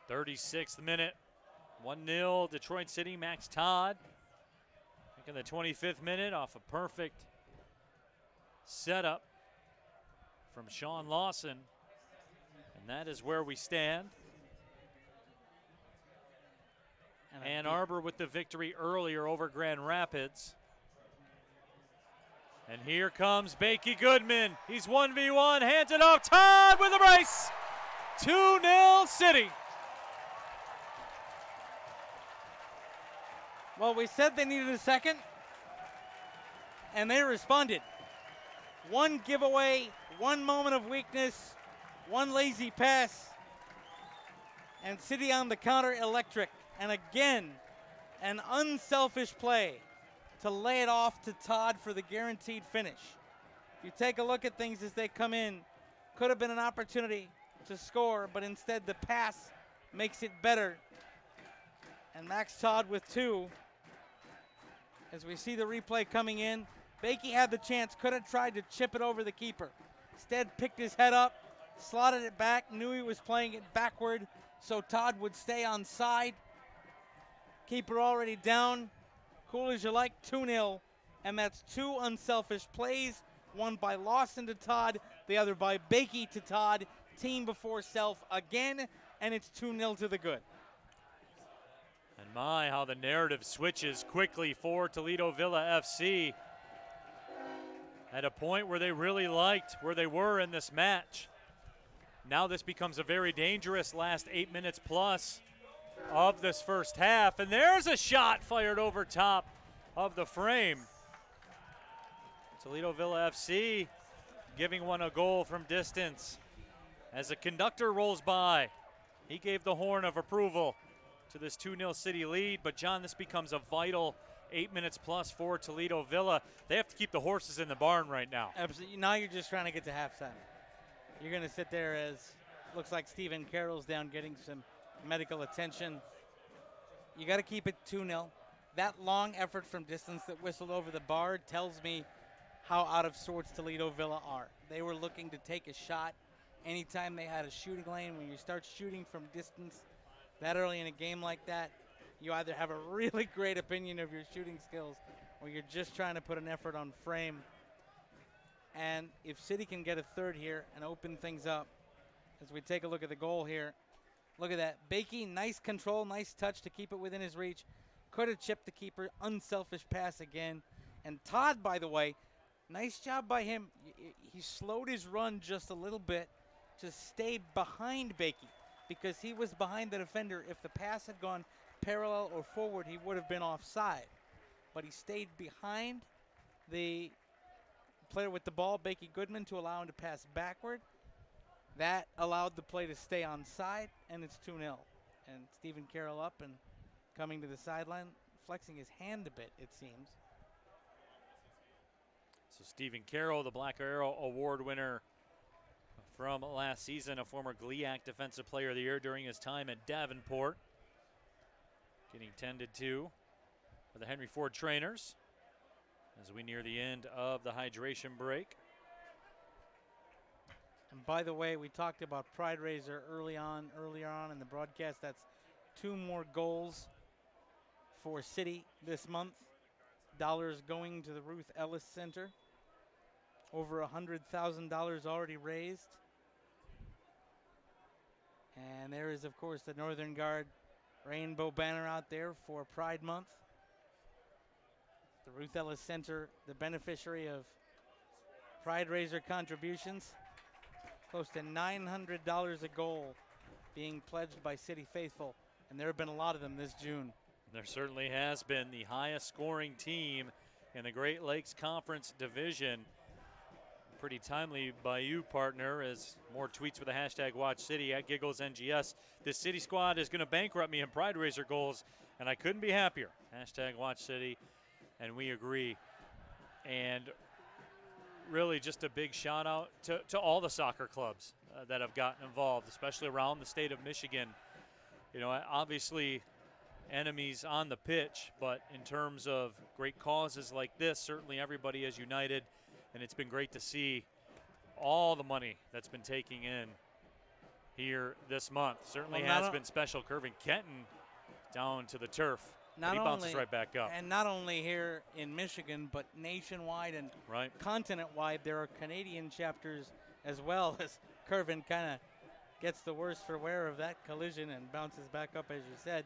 '36th minute, 1-0 Detroit City. Max Todd in the 25th minute off a perfect setup from Sean Lawson. And that is where we stand. Ann Arbor with the victory earlier over Grand Rapids. And here comes Baekje Goodman. He's 1v1, hands it off. Todd with a brace. 2-0 City. Well, we said they needed a second, and they responded. One giveaway, one moment of weakness, one lazy pass, and City on the counter electric. And again, an unselfish play to lay it off to Todd for the guaranteed finish. If you take a look at things as they come in, could have been an opportunity to score, but instead the pass makes it better. And Max Todd with 2. As we see the replay coming in, Baekje had the chance, could have tried to chip it over the keeper. Instead picked his head up, slotted it back, knew he was playing it backward, so Todd would stay on side. Keeper already down. Cool as you like, 2-0. And that's 2 unselfish plays, one by Lawson to Todd, the other by Baekje to Todd. Team before self again, and it's 2-0 to the good. And my, how the narrative switches quickly for Toledo Villa FC. At a point where they really liked where they were in this match. Now this becomes a very dangerous last 8 minutes plus of this first half. And there's a shot fired over top of the frame. Toledo Villa FC giving one a goal from distance. As the conductor rolls by, he gave the horn of approval. to this 2-0 City lead. But, John, this becomes a vital 8 minutes plus for Toledo Villa. They have to keep the horses in the barn right now. Absolutely. Now you're just trying to get to halftime. You're going to sit there as looks like Stephen Carroll's down getting some medical attention. You got to keep it 2-0. That long effort from distance that whistled over the bar tells me how out of sorts Toledo Villa are. They were looking to take a shot anytime they had a shooting lane. When you start shooting from distance that early in a game like that, you either have a really great opinion of your shooting skills or you're just trying to put an effort on frame. And if City can get a third here and open things up, as we take a look at the goal here, look at that. Baekje, nice control, nice touch to keep it within his reach. Could have chipped the keeper. Unselfish pass again. And Todd, by the way, nice job by him. He slowed his run just a little bit to stay behind Baekje because he was behind the defender. If the pass had gone parallel or forward, he would have been offside. But he stayed behind the player with the ball, Baekje Goodman, to allow him to pass backward. That allowed the play to stay on side, and it's 2-0. And Stephen Carroll up and coming to the sideline, flexing his hand a bit, it seems. So Stephen Carroll, the Black Arrow Award winner from last season, a former GLIAC Defensive Player of the Year during his time at Davenport, getting tended to by the Henry Ford trainers as we near the end of the hydration break. And by the way, we talked about Pride Raiser earlier on in the broadcast. That's 2 more goals for City this month. Dollars going to the Ruth Ellis Center. Over $100,000 already raised. And there is, of course, the Northern Guard rainbow banner out there for Pride Month. The Ruth Ellis Center, the beneficiary of Pride Raiser contributions. Close to $900 a goal being pledged by City faithful, and there have been a lot of them this June. There certainly has been. The highest scoring team in the Great Lakes Conference Division. Pretty timely by you, partner, as more tweets with the hashtag WatchCity at GigglesNGS. This City squad is going to bankrupt me in Pride Raiser goals, and I couldn't be happier. Hashtag WatchCity, and we agree. And really just a big shout out to all the soccer clubs that have gotten involved, especially around the state of Michigan. You know, obviously enemies on the pitch, but in terms of great causes like this, certainly everybody is united, and it's been great to see all the money that's been taking in here this month. Certainly has been special, curving Kenton down to the turf. He bounces right back up. And not only here in Michigan, but nationwide and continent-wide, there are Canadian chapters as well, as Curvin kind of gets the worst for wear of that collision and bounces back up, as you said.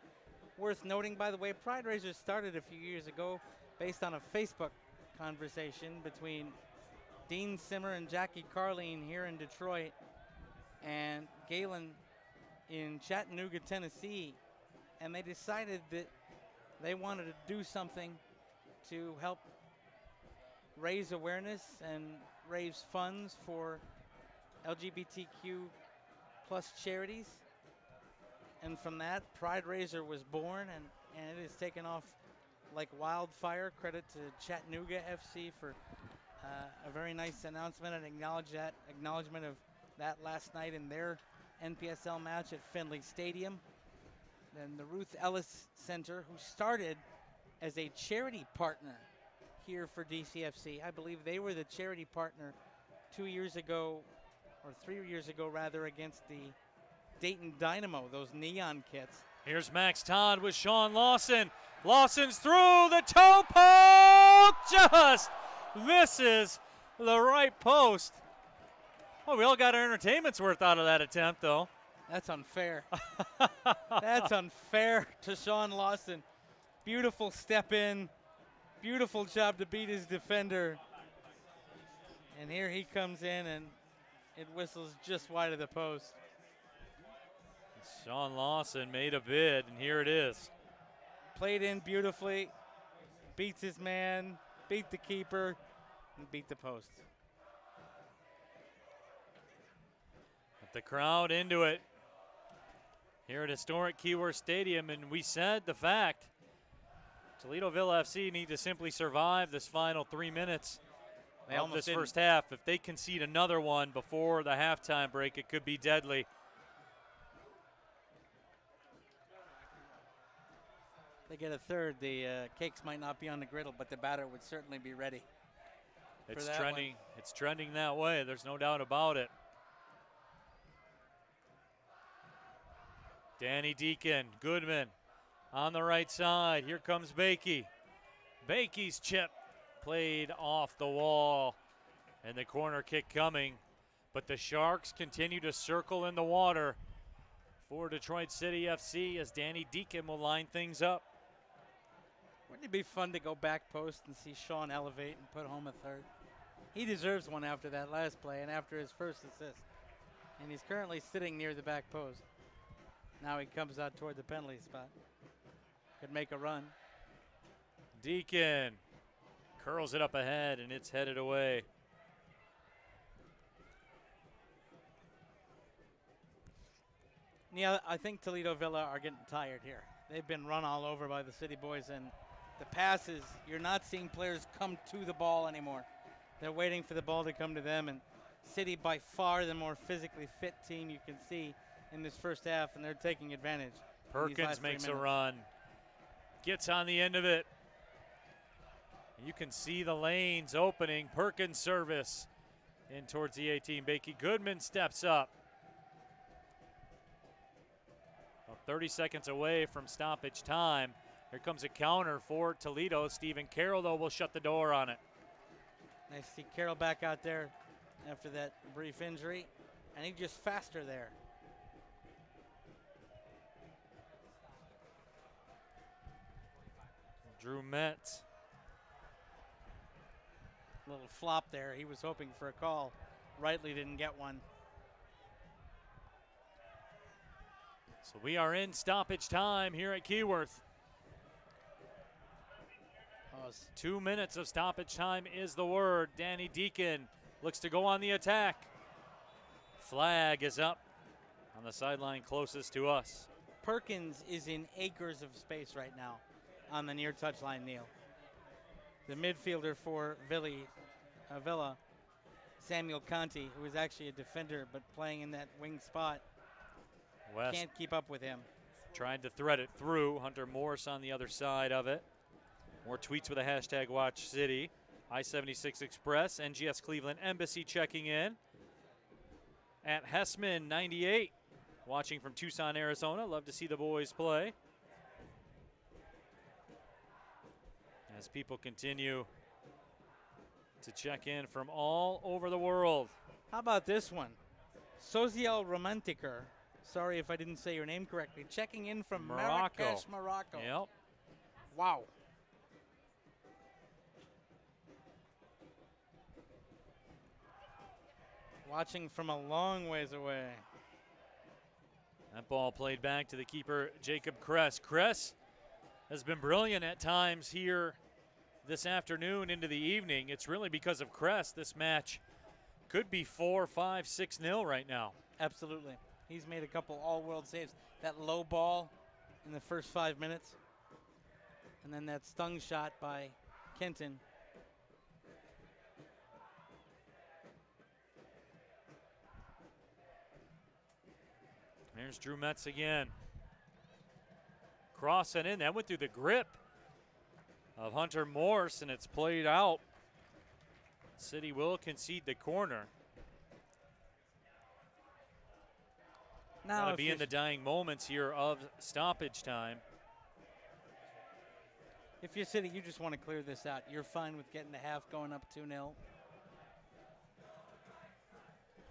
Worth noting, by the way, Pride Raisers started a few years ago based on a Facebook conversation between Dean Simmer and Jackie Carleen here in Detroit and Galen in Chattanooga, Tennessee, and they decided that they wanted to do something to help raise awareness and raise funds for LGBTQ plus charities. And from that, Pride Raiser was born, and it has taken off like wildfire. Credit to Chattanooga FC for a very nice announcement and acknowledgement of that last night in their NPSL match at Finley Stadium. Then the Ruth Ellis Center, who started as a charity partner here for DCFC. I believe they were the charity partner 2 years ago, or 3 years ago rather, against the Dayton Dynamo, those neon kits. Here's Max Todd with Sean Lawson. Lawson's through the toe poke, just misses the right post. Oh, we all got our entertainment's worth out of that attempt, though. That's unfair. That's unfair to Sean Lawson. Beautiful step in. Beautiful job to beat his defender. And here he comes in, and it whistles just wide of the post. Sean Lawson made a bid, and here it is. Played in beautifully. Beats his man. Beat the keeper. And beat the post. With the crowd into it. here at historic Keyworth Stadium, and we said the fact Toledoville FC need to simply survive this final 3 minutes of this first half. If they concede another one before the halftime break, it could be deadly. They get a third, the cakes might not be on the griddle, but the batter would certainly be ready. It's trending. It's trending that way. There's no doubt about it. Danny Deacon, Goodman on the right side. Here comes Baekje. Baekje's chip played off the wall, and the corner kick coming. But the Sharks continue to circle in the water for Detroit City FC as Danny Deacon will line things up. Wouldn't it be fun to go back post and see Sean elevate and put home a third? He deserves one after that last play and after his first assist. And he's currently sitting near the back post. Now he comes out toward the penalty spot. Could make a run. Deacon curls it up ahead, and it's headed away. Yeah, I think Toledo Villa are getting tired here. They've been run all over by the City boys, and the passes, you're not seeing players come to the ball anymore. They're waiting for the ball to come to them, and City by far the more physically fit team you can see in this first half, and they're taking advantage. Perkins makes a run, gets on the end of it. You can see the lanes opening. Perkins service in towards the 18. Baekje Goodman steps up. Well, 30 seconds away from stoppage time. Here comes a counter for Toledo. Stephen Carroll, though, will shut the door on it. Nice to see Carroll back out there after that brief injury, and he's just faster there. Drew Metz. Little flop there. He was hoping for a call. Rightly didn't get one. So we are in stoppage time here at Keyworth. 2 minutes of stoppage time is the word. Danny Deacon looks to go on the attack. Flag is up on the sideline closest to us. Perkins is in acres of space right now on the near touchline, Neil. The midfielder for Villa, Samuel Conti, who is actually a defender but playing in that wing spot, West can't keep up with him. Trying to thread it through. Hunter Morse on the other side of it. More tweets with a hashtag Watch City. I-76 Express, NGS Cleveland Embassy checking in. At Hessman 98, watching from Tucson, Arizona. Love to see the boys play. As people continue to check in from all over the world. How about this one? Social Romantiker. Sorry if I didn't say your name correctly. Checking in from Marrakesh, Morocco. Yep. Wow. Watching from a long ways away. That ball played back to the keeper, Jacob Cress. Cress has been brilliant at times here this afternoon into the evening. It's really because of Cress this match could be 4-5, 6-0 right now. Absolutely. He's made a couple all-world saves. That low ball in the first 5 minutes. And then that stung shot by Kenton. There's Drew Metz again. Crossing in. That went through the grip of Hunter Morse, and it's played out. City will concede the corner. Now Gotta be in the dying moments here of stoppage time. If you're City, you just want to clear this out. You're fine with getting the half going up 2-0.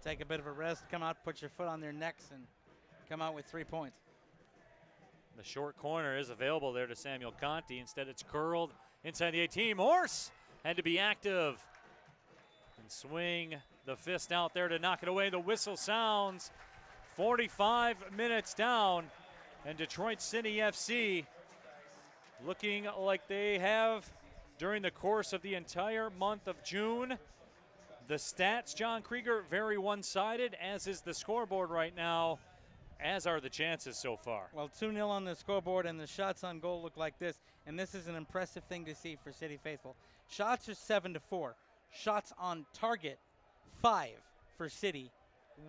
Take a bit of a rest, come out, put your foot on their necks, and come out with 3 points. The short corner is available there to Samuel Conti. Instead, it's curled inside the 18. Morse had to be active and swing the fist out there to knock it away. The whistle sounds. 45 minutes down, and Detroit City FC looking like they have during the course of the entire month of June. The stats, John Krieger, very one-sided, as is the scoreboard right now. as are the chances so far. Well, 2-0 on the scoreboard, and the shots on goal look like this. And this is an impressive thing to see for City faithful. Shots are 7-4. Shots on target, 5 for City,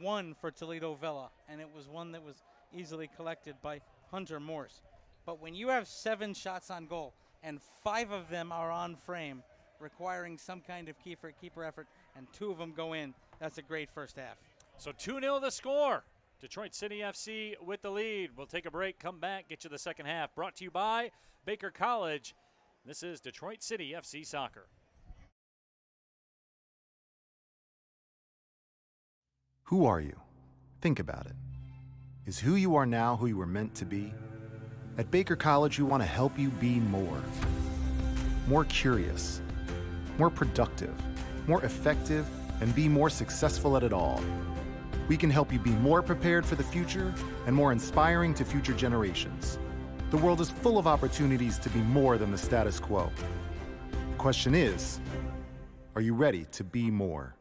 1 for Toledo Villa. And it was one that was easily collected by Hunter Morse. But when you have 7 shots on goal and 5 of them are on frame, requiring some kind of keeper effort, and 2 of them go in, that's a great first half. So 2-0 the score. Detroit City FC with the lead. We'll take a break, come back, get you the second half. Brought to you by Baker College. This is Detroit City FC Soccer. Who are you? Think about it. Is who you are now who you were meant to be? At Baker College, we want to help you be more. More curious, more productive, more effective, and be more successful at it all. We can help you be more prepared for the future and more inspiring to future generations. The world is full of opportunities to be more than the status quo. The question is, are you ready to be more?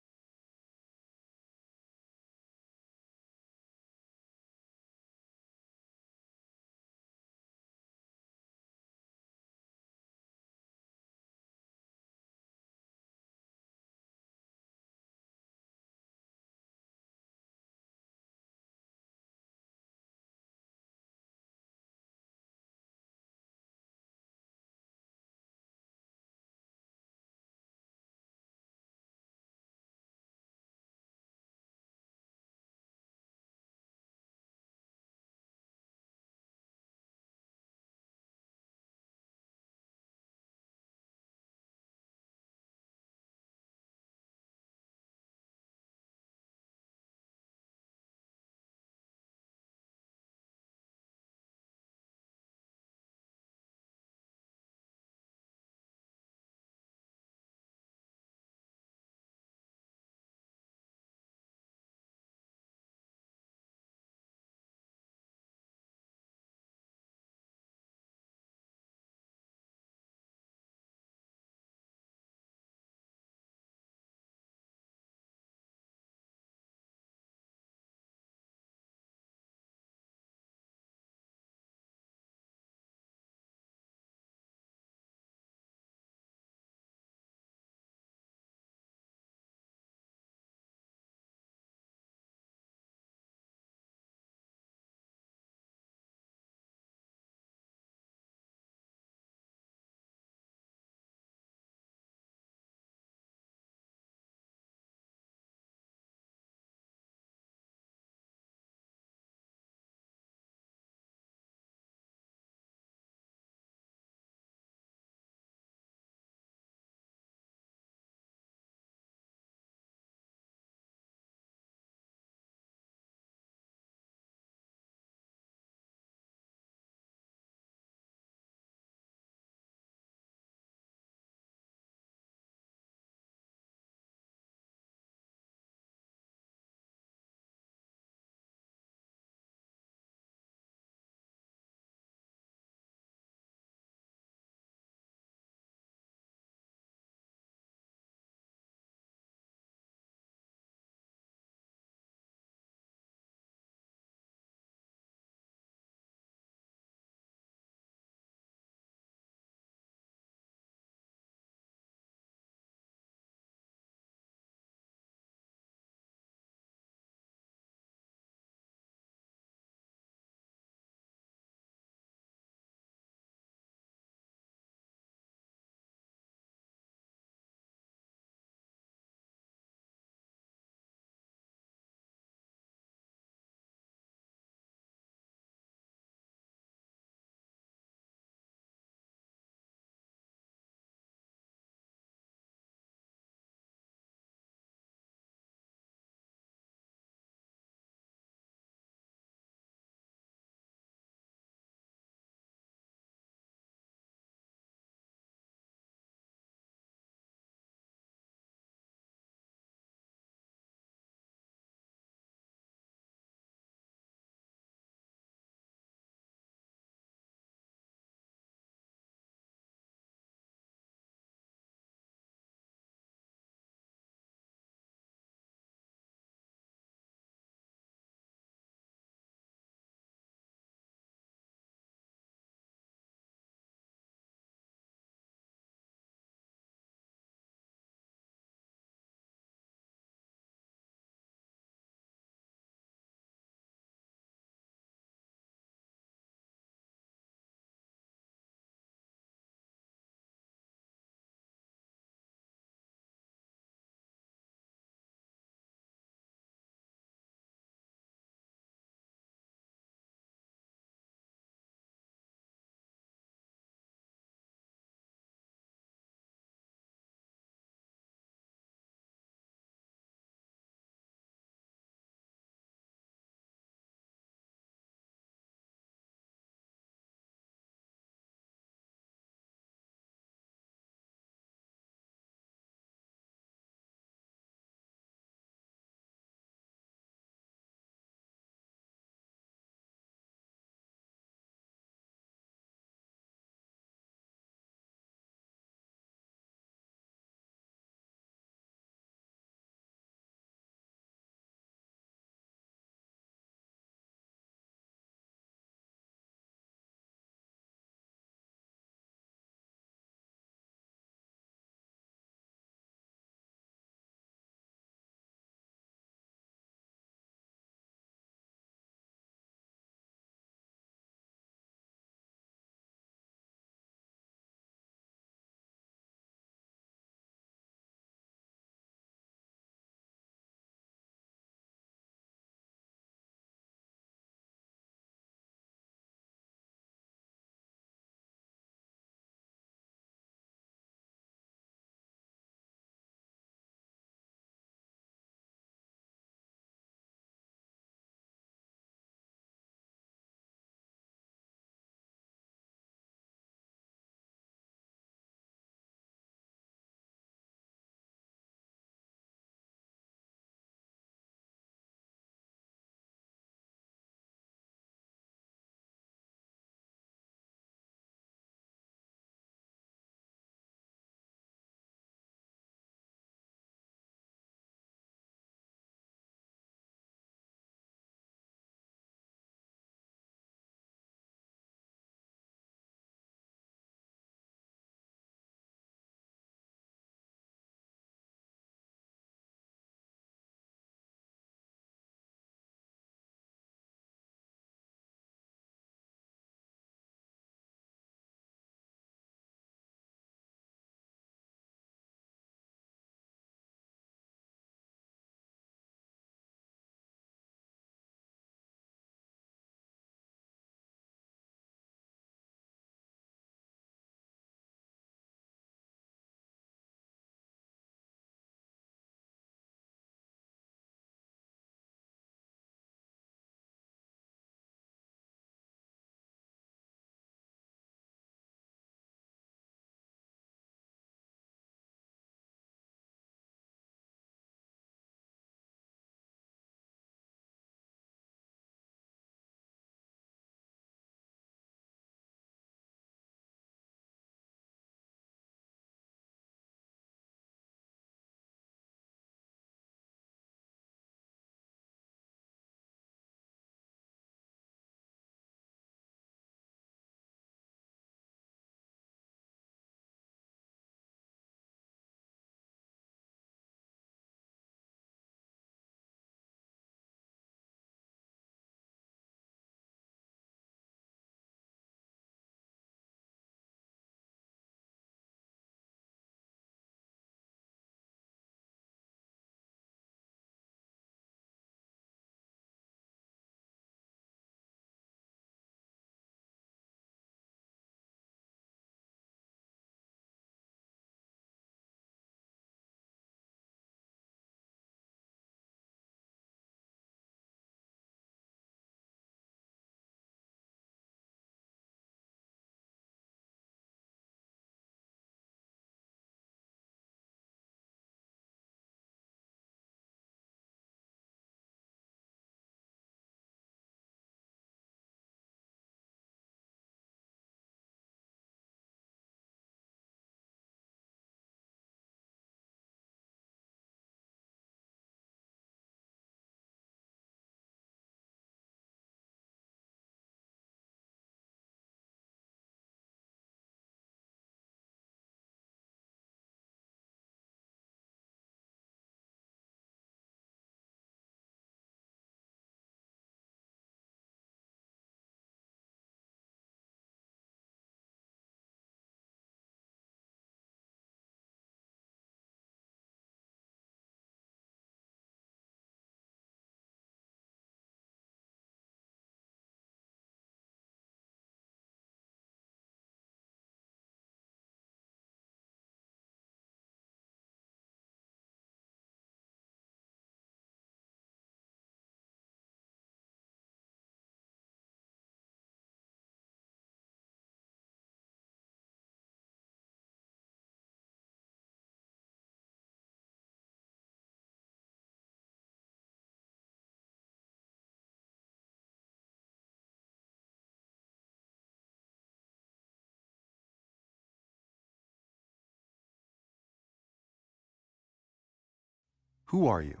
Who are you?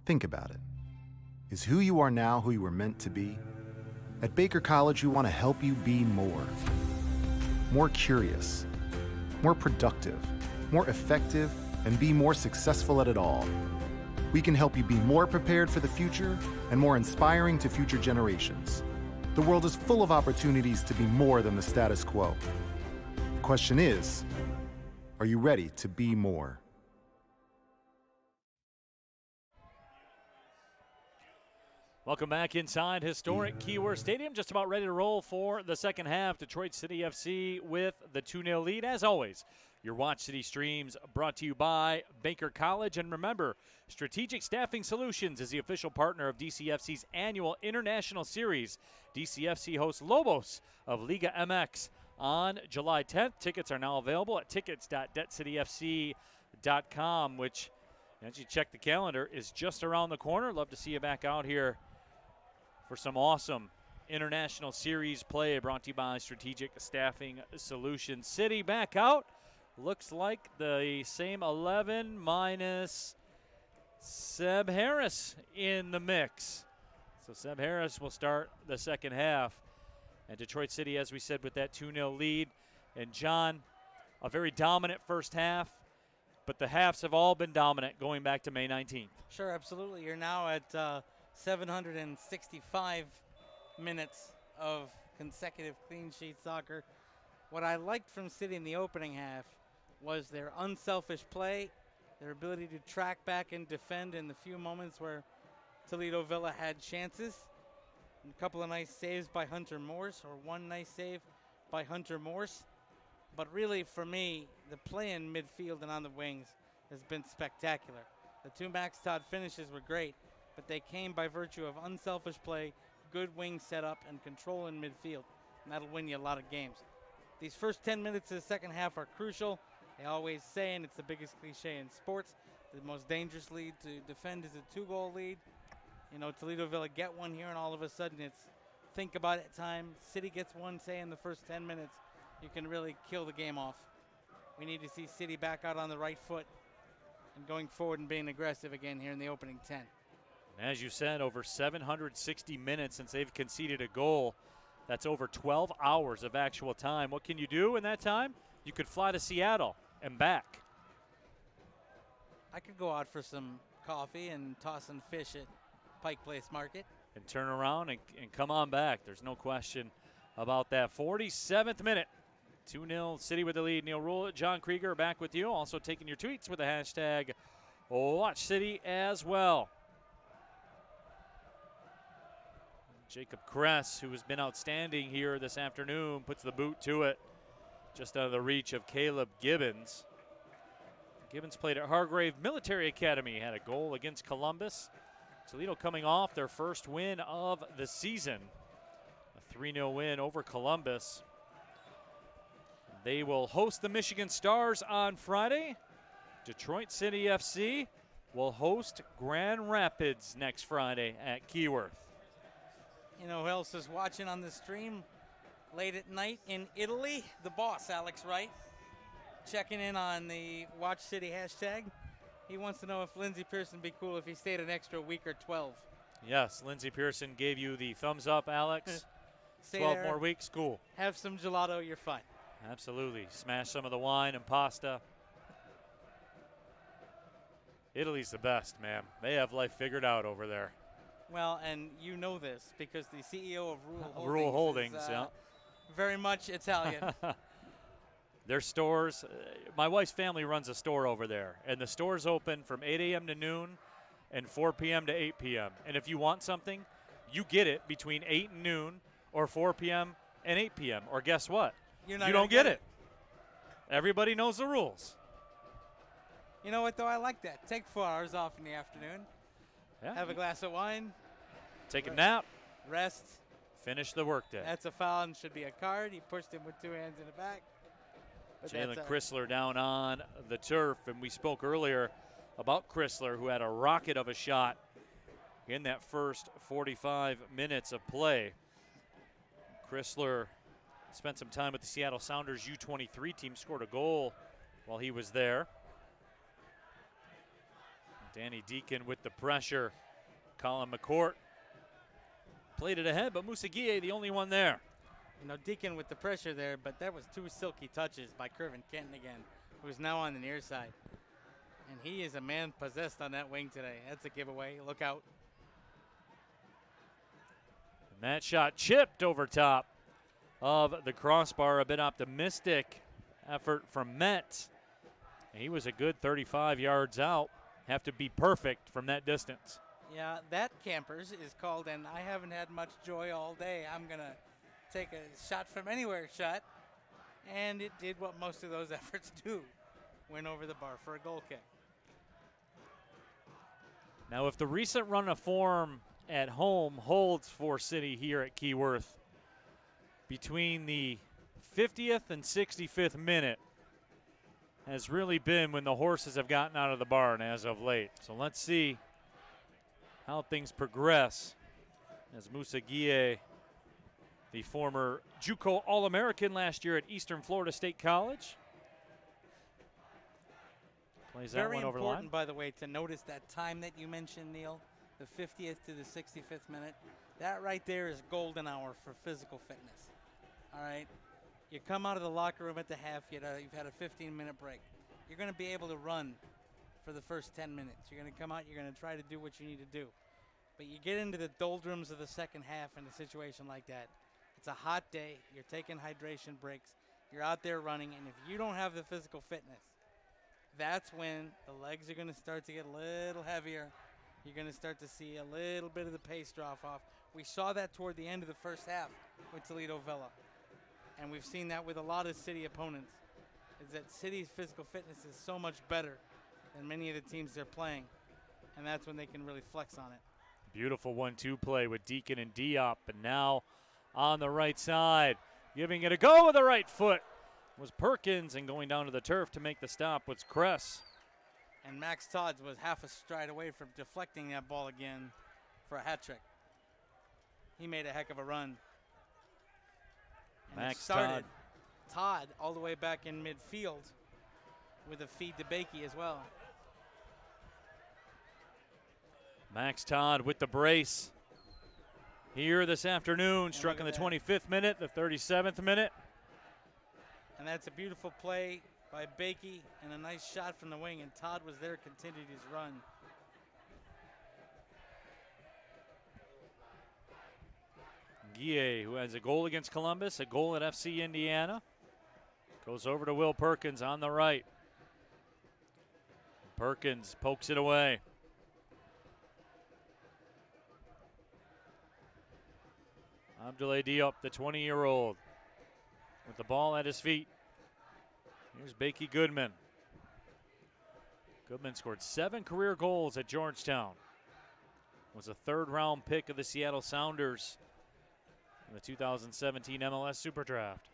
Think about it. Is who you are now who you were meant to be? At Baker College, we want to help you be more. More curious, more productive, more effective, and be more successful at it all. We can help you be more prepared for the future and more inspiring to future generations. The world is full of opportunities to be more than the status quo. The question is, are you ready to be more? Welcome back inside historic Keyworth Stadium. Just about ready to roll for the second half. Detroit City FC with the 2-0 lead. As always, your Watch City streams brought to you by Baker College. And remember, Strategic Staffing Solutions is the official partner of DCFC's annual International Series. DCFC hosts Lobos of Liga MX on July 10th. Tickets are now available at tickets.detcityfc.com, which, as you check the calendar, is just around the corner. Love to see you back out here for some awesome International Series play brought to you by Strategic Staffing Solutions. City back out. Looks like the same 11 minus Seb Harris in the mix. So Seb Harris will start the second half. And Detroit City, as we said, with that 2-0 lead. And John, a very dominant first half, but the halves have all been dominant going back to May 19th. Sure, absolutely. You're now at 765 minutes of consecutive clean sheet soccer. What I liked from City in the opening half was their unselfish play, their ability to track back and defend in the few moments where Toledo Villa had chances. And a couple of nice saves by Hunter Morse, or one nice save by Hunter Morse. But really, for me, the play in midfield and on the wings has been spectacular. The two Max Todd finishes were great, but they came by virtue of unselfish play, good wing setup, and control in midfield. And that'll win you a lot of games. These first 10 minutes of the second half are crucial. They always say, and it's the biggest cliche in sports, the most dangerous lead to defend is a 2-goal lead. You know, Toledo Villa get one here, and all of a sudden it's think about it time. City gets one, say, in the first 10 minutes. You can really kill the game off. We need to see City back out on the right foot and going forward and being aggressive again here in the opening 10. As you said, over 760 minutes since they've conceded a goal. That's over 12 hours of actual time. What can you do in that time? You could fly to Seattle and back. I could go out for some coffee and toss some fish at Pike Place Market. And turn around and come on back. There's no question about that. 47th minute. 2-0 City with the lead. Neil Rule, John Krieger back with you. Also taking your tweets with the hashtag WatchCity as well. Jacob Cress, who has been outstanding here this afternoon, puts the boot to it just out of the reach of Caleb Gibbons. Gibbons played at Hargrave Military Academy, had a goal against Columbus. Toledo coming off their first win of the season. A 3-0 win over Columbus. They will host the Michigan Stars on Friday. Detroit City FC will host Grand Rapids next Friday at Keyworth. You know who else is watching on the stream late at night in Italy? The boss, Alex Wright, checking in on the Watch City hashtag. He wants to know if Lindsey Pearson would be cool if he stayed an extra week or 12. Yes, Lindsey Pearson gave you the thumbs up, Alex. 12 more weeks, cool. Have some gelato, you're fine. Absolutely. Smash some of the wine and pasta. Italy's the best, man. They have life figured out over there. Well, and you know this because the CEO of Rule Holdings is, yeah. very much Italian. Their stores, my wife's family runs a store over there, and the store's open from 8 a.m. to noon and 4 p.m. to 8 p.m. And if you want something, you get it between 8 and noon or 4 p.m. and 8 p.m. Or guess what? You don't get it. Everybody knows the rules. You know what, though? I like that. Take 4 hours off in the afternoon. Yeah. Have a glass of wine. Take a nap. Rest. Finish the workday. That's a foul and should be a card. He pushed him with 2 hands in the back. Jalen Chrysler down on the turf, and we spoke earlier about Chrysler, who had a rocket of a shot in that first 45 minutes of play. Chrysler spent some time with the Seattle Sounders U23 team, scored a goal while he was there. Danny Deacon with the pressure. Colin McCourt played it ahead, but Musagie the only one there. You know, Deacon with the pressure there, but that was 2 silky touches by Kervin Kenton again, who's now on the near side. And he is a man possessed on that wing today. That's a giveaway. Look out. And that shot chipped over top of the crossbar. A bit optimistic effort from Met. He was a good 35 yards out. Have to be perfect from that distance. Yeah, that campers is called, and I haven't had much joy all day. I'm going to take a shot from anywhere shot. And it did what most of those efforts do. Went over the bar for a goal kick. Now, if the recent run of form at home holds for City here at Keyworth, between the 50th and 65th minute has really been when the horses have gotten out of the barn as of late. So let's see how things progress as Musagie, the former JUCO All-American last year at Eastern Florida State College, plays that one over the line. Very important, by the way, to notice that time that you mentioned, Neil, the 50th to the 65th minute. That right there is golden hour for physical fitness. All right? You come out of the locker room at the half, you've had a 15-minute break. You're going to be able to run for the first 10 minutes. You're going to come out, you're going to try to do what you need to do. But you get into the doldrums of the second half in a situation like that. It's a hot day. You're taking hydration breaks. You're out there running. And if you don't have the physical fitness, that's when the legs are going to start to get a little heavier. You're going to start to see a little bit of the pace drop off. We saw that toward the end of the first half with Toledo Villa. And we've seen that with a lot of City opponents, is that City's physical fitness is so much better than many of the teams they're playing. And that's when they can really flex on it. Beautiful 1-2 play with Deacon and Diop. And now on the right side, giving it a go with the right foot was Perkins, and going down to the turf to make the stop was Cress. And Max Todd was half a stride away from deflecting that ball again for a hat trick. He made a heck of a run. And Max started Todd all the way back in midfield with a feed to Baekje as well. Max Todd with the brace here this afternoon, And struck in the that. 25th minute, the 37th minute. And that's a beautiful play by Baekje and a nice shot from the wing, and Todd was there, continued his run. Guille, who has a goal against Columbus, a goal at FC Indiana, goes over to Will Perkins on the right. Perkins pokes it away. Abdoulaye Diop, the 20-year-old, with the ball at his feet. Here's Baekje Goodman. Goodman scored 7 career goals at Georgetown. Was a third-round pick of the Seattle Sounders in the 2017 MLS Super Draft.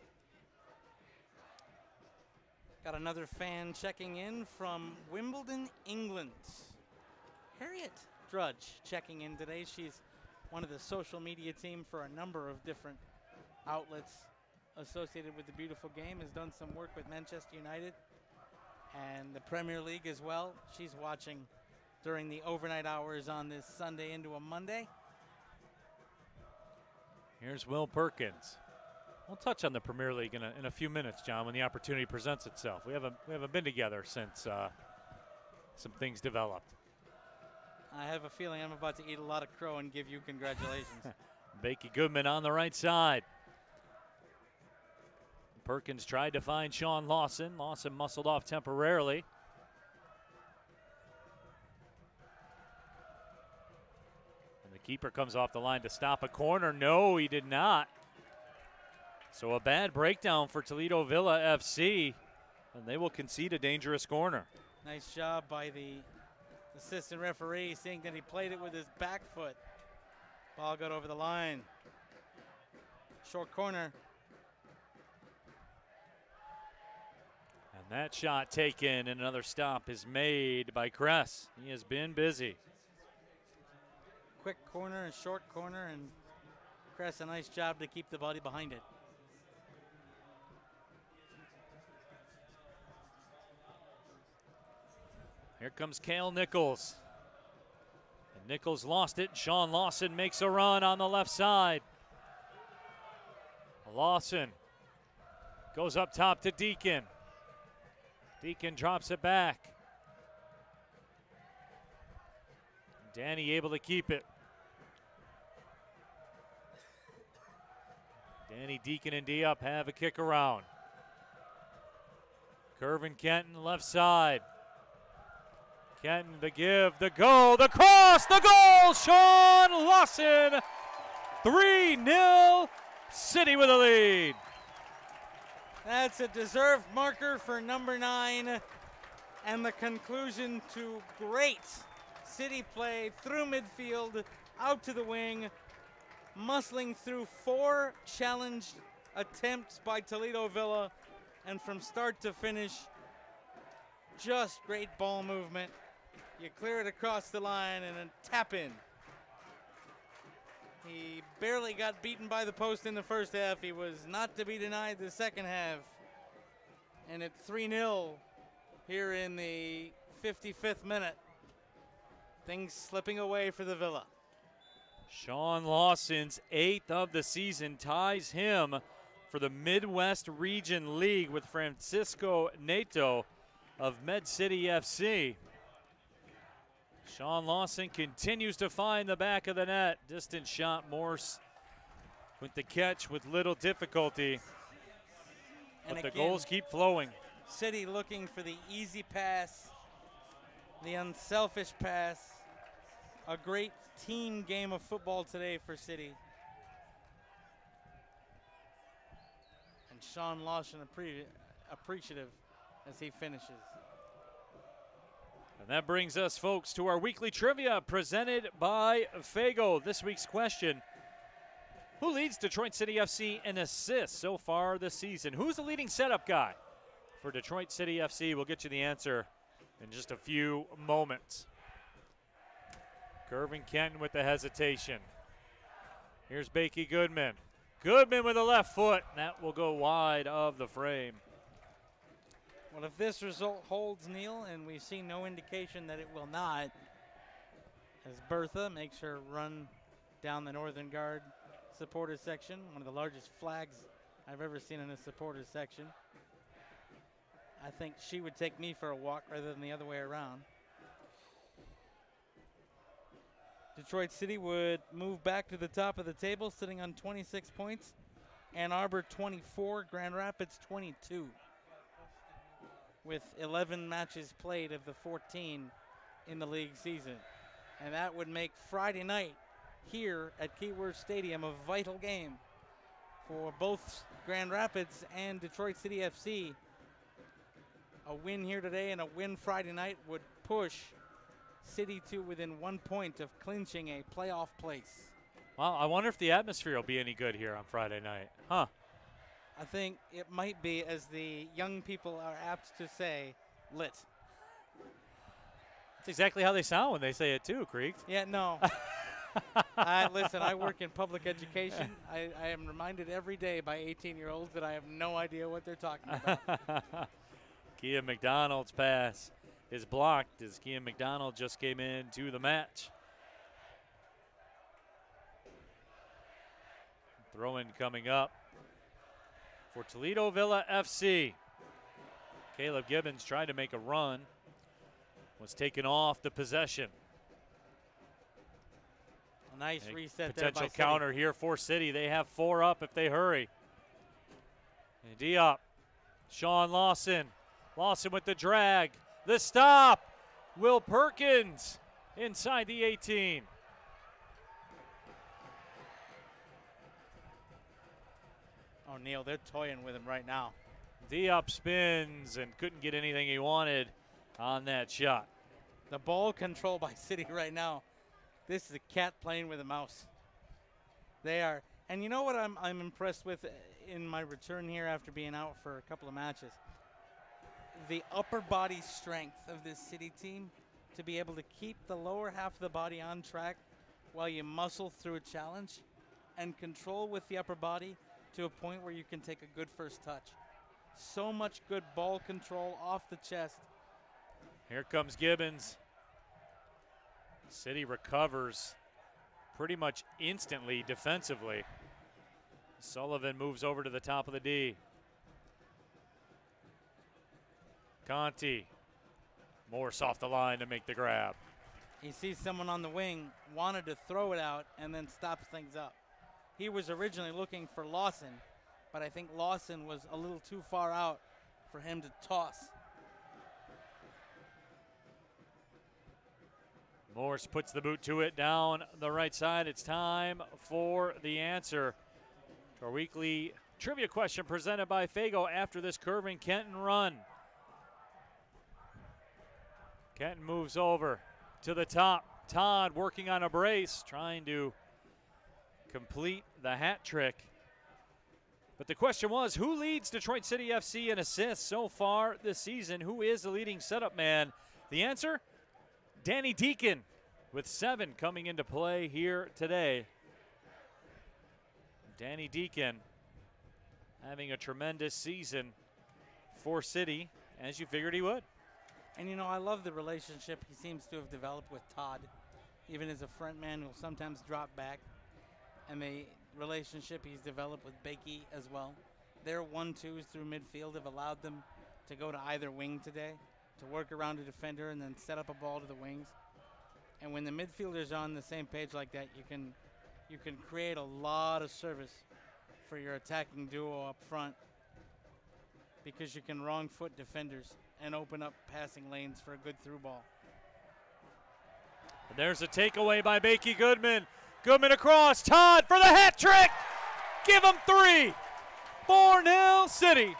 Got another fan checking in from Wimbledon, England. Harriet Drudge checking in today. She's one of the social media team for a number of different outlets associated with the beautiful game, has done some work with Manchester United and the Premier League as well. She's watching during the overnight hours on this Sunday into a Monday. Here's Will Perkins. We'll touch on the Premier League in a few minutes, John, when the opportunity presents itself. We haven't been together since some things developed. I have a feeling I'm about to eat a lot of crow and give you congratulations. Baekje Goodman on the right side. Perkins tried to find Sean Lawson. Lawson muscled off temporarily. And the keeper comes off the line to stop a corner. No, he did not. So a bad breakdown for Toledo Villa FC, and they will concede a dangerous corner. Nice job by the assistant referee, seeing that he played it with his back foot. Ball got over the line. Short corner. And that shot taken, and another stop is made by Cress. He has been busy. Quick corner and short corner, and Cress a nice job to keep the body behind it. Here comes Cale Nichols Nichols lost it. Sean Lawson makes a run on the left side. Lawson goes up top to Deacon. Deacon drops it back. Danny able to keep it. Danny, Deacon, and Diop have a kick around. Curvin Kenton, left side. Kenton, the give, the go, the cross, the goal! Sean Lawson, 3-0, City with a lead. That's a deserved marker for number 9, and the conclusion to great City play through midfield, out to the wing, muscling through 4 challenged attempts by Toledo Villa, and from start to finish, just great ball movement. You clear it across the line and a tap in. He barely got beaten by the post in the first half. He was not to be denied the second half. And at 3-0 here in the 55th minute, things slipping away for the Villa. Sean Lawson's 8th of the season ties him for the Midwest Region League with Francisco Neto of Med City FC. Sean Lawson continues to find the back of the net. Distant shot, Morse with the catch with little difficulty. And but the again, goals keep flowing. City looking for the easy pass, the unselfish pass. A great team game of football today for City. And Sean Lawson appreciative as he finishes. And that brings us, folks, to our weekly trivia presented by Fago. This week's question: who leads Detroit City FC in assists so far this season? Who's the leading setup guy for Detroit City FC? We'll get you the answer in just a few moments. Curvin Kenton with the hesitation. Here's Baekje Goodman. Goodman with the left foot. That will go wide of the frame. Well, if this result holds, Neil, and we see no indication that it will not, as Bertha makes her run down the northern guard supporters section, one of the largest flags I've ever seen in a supporters section. I think she would take me for a walk rather than the other way around. Detroit City would move back to the top of the table, sitting on 26 points. Ann Arbor 24, Grand Rapids 22. With 11 matches played of the 14 in the league season. And that would make Friday night here at Keyworth Stadium a vital game for both Grand Rapids and Detroit City FC. A win here today and a win Friday night would push City to within 1 point of clinching a playoff place. Well, I wonder if the atmosphere will be any good here on Friday night. Huh. I think it might be, as the young people are apt to say, lit. That's exactly how they sound when they say it too, Creek. Yeah, no. Listen, I work in public education. I am reminded every day by 18-year-olds that I have no idea what they're talking about. Kia McDonald's pass is blocked as Kia McDonald just came into the match. Throw-in coming up for Toledo Villa FC. Caleb Gibbons tried to make a run, was taken off the possession. A nice reset there. Potential by counter City here for City. They have 4 up if they hurry. And Diop, Sean Lawson. Lawson with the drag. The stop. Will Perkins inside the 18. Oh, Neil, they're toying with him right now. Diop spins and couldn't get anything he wanted on that shot. The ball control by City right now. This is a cat playing with a mouse. They are. And you know what I'm impressed with in my return here after being out for a couple of matches? The upper body strength of this City team to be able to keep the lower half of the body on track while you muscle through a challenge and control with the upper body to a point where you can take a good first touch. So much good ball control off the chest. Here comes Gibbons. City recovers pretty much instantly defensively. Sullivan moves over to the top of the D. Conti. Morse off the line to make the grab. He sees someone on the wing, wanted to throw it out, and then stops things up. He was originally looking for Lawson, but I think Lawson was a little too far out for him to toss. Morse puts the boot to it down the right side. It's time for the answer to our weekly trivia question presented by Fago after this Curvin Kenton run. Kenton moves over to the top. Todd working on a brace, trying to complete the hat trick. But the question was, who leads Detroit City FC in assists so far this season? Who is the leading setup man? The answer, Danny Deacon, with 7 coming into play here today. Danny Deacon having a tremendous season for City, as you figured he would. And, you know, I love the relationship he seems to have developed with Todd, even as a front man who'll sometimes drop back. And the relationship he's developed with Baekje as well. Their 1-2s through midfield have allowed them to go to either wing today, to work around a defender and then set up a ball to the wings. And when the midfielders are on the same page like that, you can create a lot of service for your attacking duo up front, because you can wrong foot defenders and open up passing lanes for a good through ball. And there's a takeaway by Baekje Goodman. Goodman across, Todd for the hat trick. Give him 3. 4-0 City.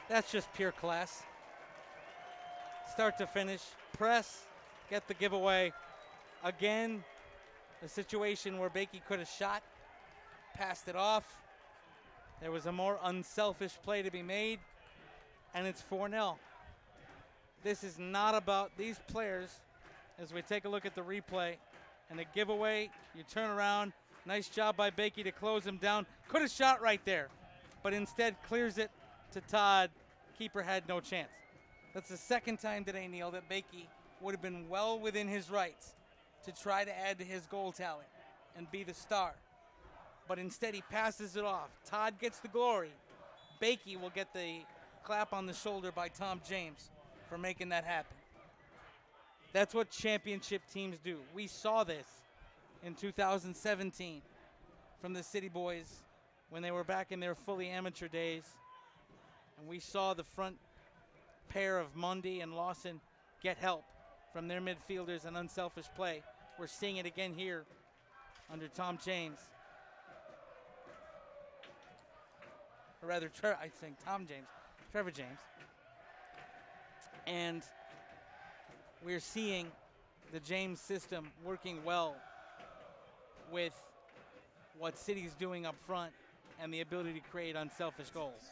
That's just pure class. Start to finish, press, get the giveaway. Again, a situation where Baekje could have shot, passed it off. There was a more unselfish play to be made, and it's Fornell. This is not about these players. As we take a look at the replay, and a giveaway, you turn around. Nice job by Baekje to close him down. Could have shot right there, but instead clears it to Todd. Keeper had no chance. That's the second time today, Neil, that Baekje would have been well within his rights to try to add to his goal tally and be the star. But instead he passes it off. Todd gets the glory. Baekje will get the clap on the shoulder by Tom James for making that happen. That's what championship teams do. We saw this in 2017 from the City Boys when they were back in their fully amateur days. And we saw the front pair of Mundy and Lawson get help from their midfielders and unselfish play. We're seeing it again here under Tom James. Or rather, I think Tom James, Trevor James. And we're seeing the James system working well with what City's doing up front and the ability to create unselfish goals.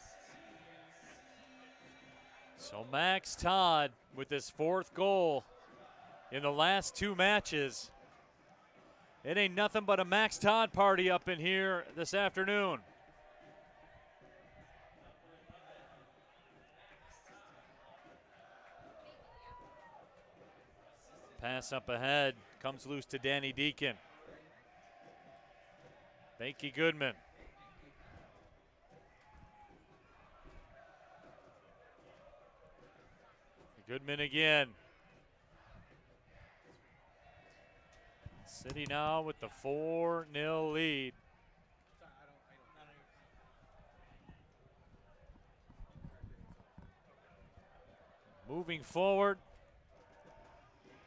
So Max Todd with his 4th goal in the last 2 matches. It ain't nothing but a Max Todd party up in here this afternoon. Pass up ahead, comes loose to Danny Deacon. Baekje Goodman. Goodman again. City now with the 4-0 lead. Moving forward,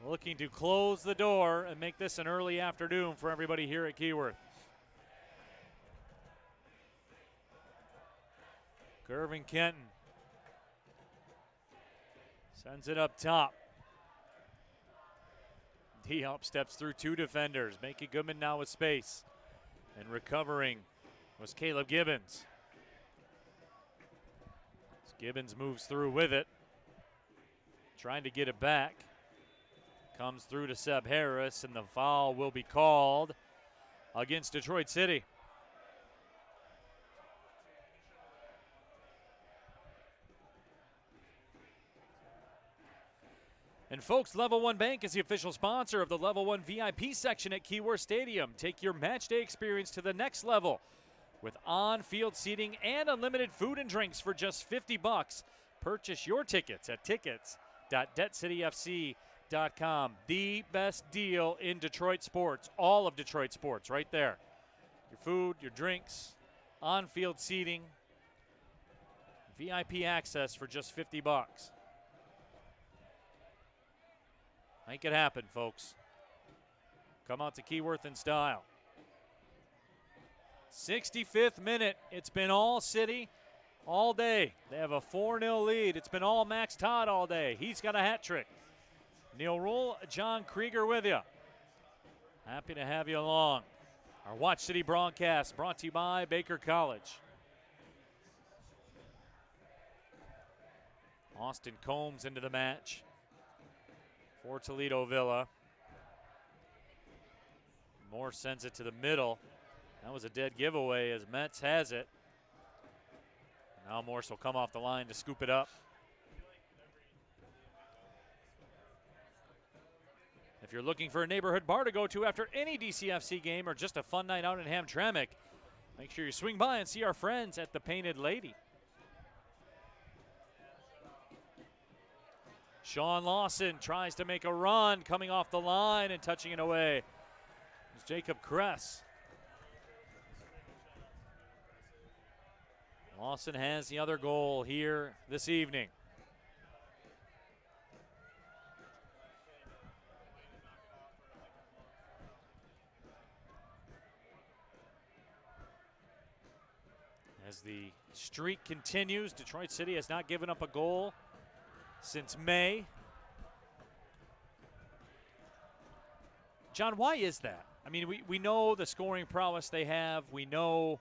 looking to close the door and make this an early afternoon for everybody here at Keyworth. Curvin Kenton sends it up top. Diop steps through 2 defenders. Baekje Goodman now with space. And recovering was Caleb Gibbons. As Gibbons moves through with it. Trying to get it back. Comes through to Seb Harris, and the foul will be called against Detroit City. And folks, Level 1 Bank is the official sponsor of the Level 1 VIP section at Keyworth Stadium. Take your match day experience to the next level with on-field seating and unlimited food and drinks for just $50. Purchase your tickets at tickets.detcityfc.com. The best deal in Detroit sports, all of Detroit sports, right there. Your food, your drinks, on-field seating, VIP access for just $50. Make it happen, folks. Come out to Keyworth in style. 65th minute. It's been all City all day. They have a 4-0 lead. It's been all Max Todd all day. He's got a hat trick. Neil Rule, John Krieger with you. Happy to have you along. Our Watch City broadcast brought to you by Baker College. Austin Combs into the match for Toledo Villa. Morse sends it to the middle. That was a dead giveaway as Metz has it. Now Morse will come off the line to scoop it up. If you're looking for a neighborhood bar to go to after any DCFC game or just a fun night out in Hamtramck, make sure you swing by and see our friends at the Painted Lady. Sean Lawson tries to make a run, coming off the line and touching it away. It's Jacob Cress. Lawson has the other goal here this evening. As the streak continues, Detroit City has not given up a goal since May. John, why is that? I mean, we know the scoring prowess they have. We know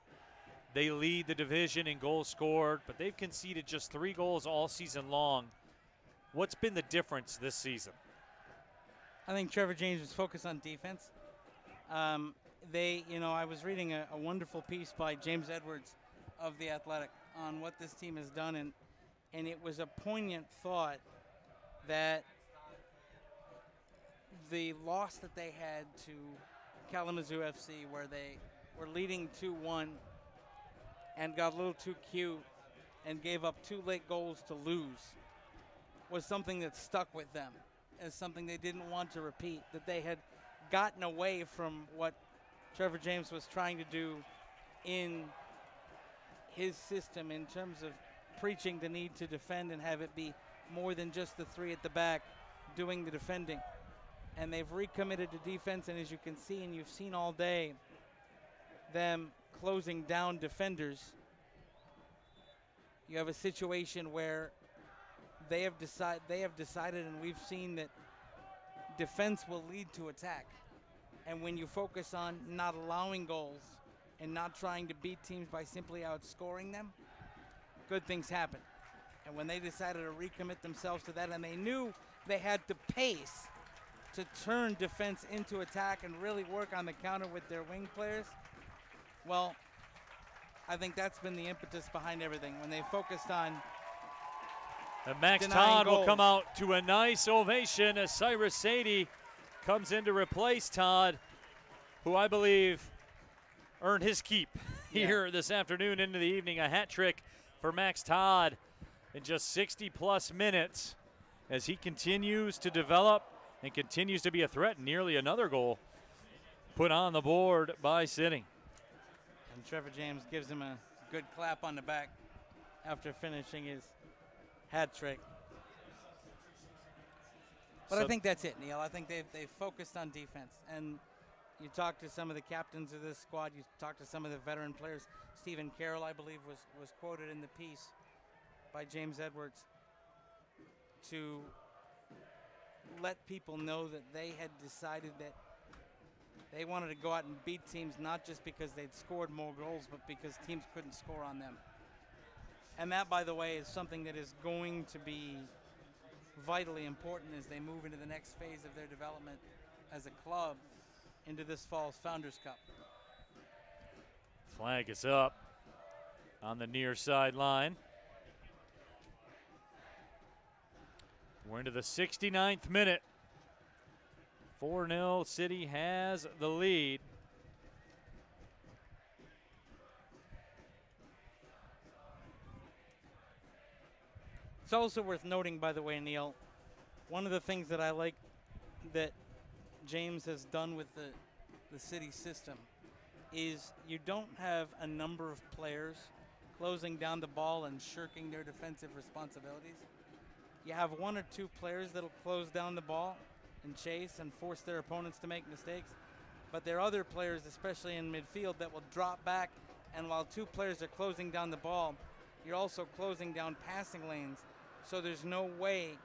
they lead the division in goals scored, but they've conceded just 3 goals all season long. What's been the difference this season? I think Trevor James was focused on defense. I was reading a wonderful piece by James Edwards of The Athletic on what this team has done, and it was a poignant thought that the loss that they had to Kalamazoo FC, where they were leading 2-1 and got a little too cute and gave up 2 late goals to lose, was something that stuck with them as something they didn't want to repeat, that they had gotten away from what Trevor James was trying to do in his system in terms of preaching the need to defend and have it be more than just the 3 at the back doing the defending. And they've recommitted to defense, and as you can see, and you've seen all day, them closing down defenders. You have a situation where they have decided, and we've seen that defense will lead to attack. And when you focus on not allowing goals and not trying to beat teams by simply outscoring them, good things happen. And when they decided to recommit themselves to that, and they knew they had the pace to turn defense into attack and really work on the counter with their wing players, well, I think that's been the impetus behind everything. When they focused on and Max Todd will come out to a nice ovation as Cyrus Sadie comes in to replace Todd, who I believe earned his keep here this afternoon into the evening. A hat trick for Max Todd in just 60-plus minutes as he continues to develop and continues to be a threat. Nearly another goal put on the board by City. And Trevor James gives him a good clap on the back after finishing his hat trick. But I think that's it, Neil. I think they've focused on defense. And you talk to some of the captains of this squad. You talk to some of the veteran players. Stephen Carroll, I believe, was quoted in the piece by James Edwards to let people know that they had decided that they wanted to go out and beat teams not just because they'd scored more goals, but because teams couldn't score on them. And that, by the way, is something that is going to be vitally important as they move into the next phase of their development as a club into this fall's Founders Cup. Flag is up on the near sideline. We're into the 69th minute. 4-0, City has the lead. It's also worth noting, by the way, Neil, one of the things that I like that James has done with the City system is you don't have a number of players closing down the ball and shirking their defensive responsibilities. You have one or two players that'll close down the ball and chase and force their opponents to make mistakes. But there are other players, especially in midfield, that will drop back, and while two players are closing down the ball, you're also closing down passing lanes, so there's no way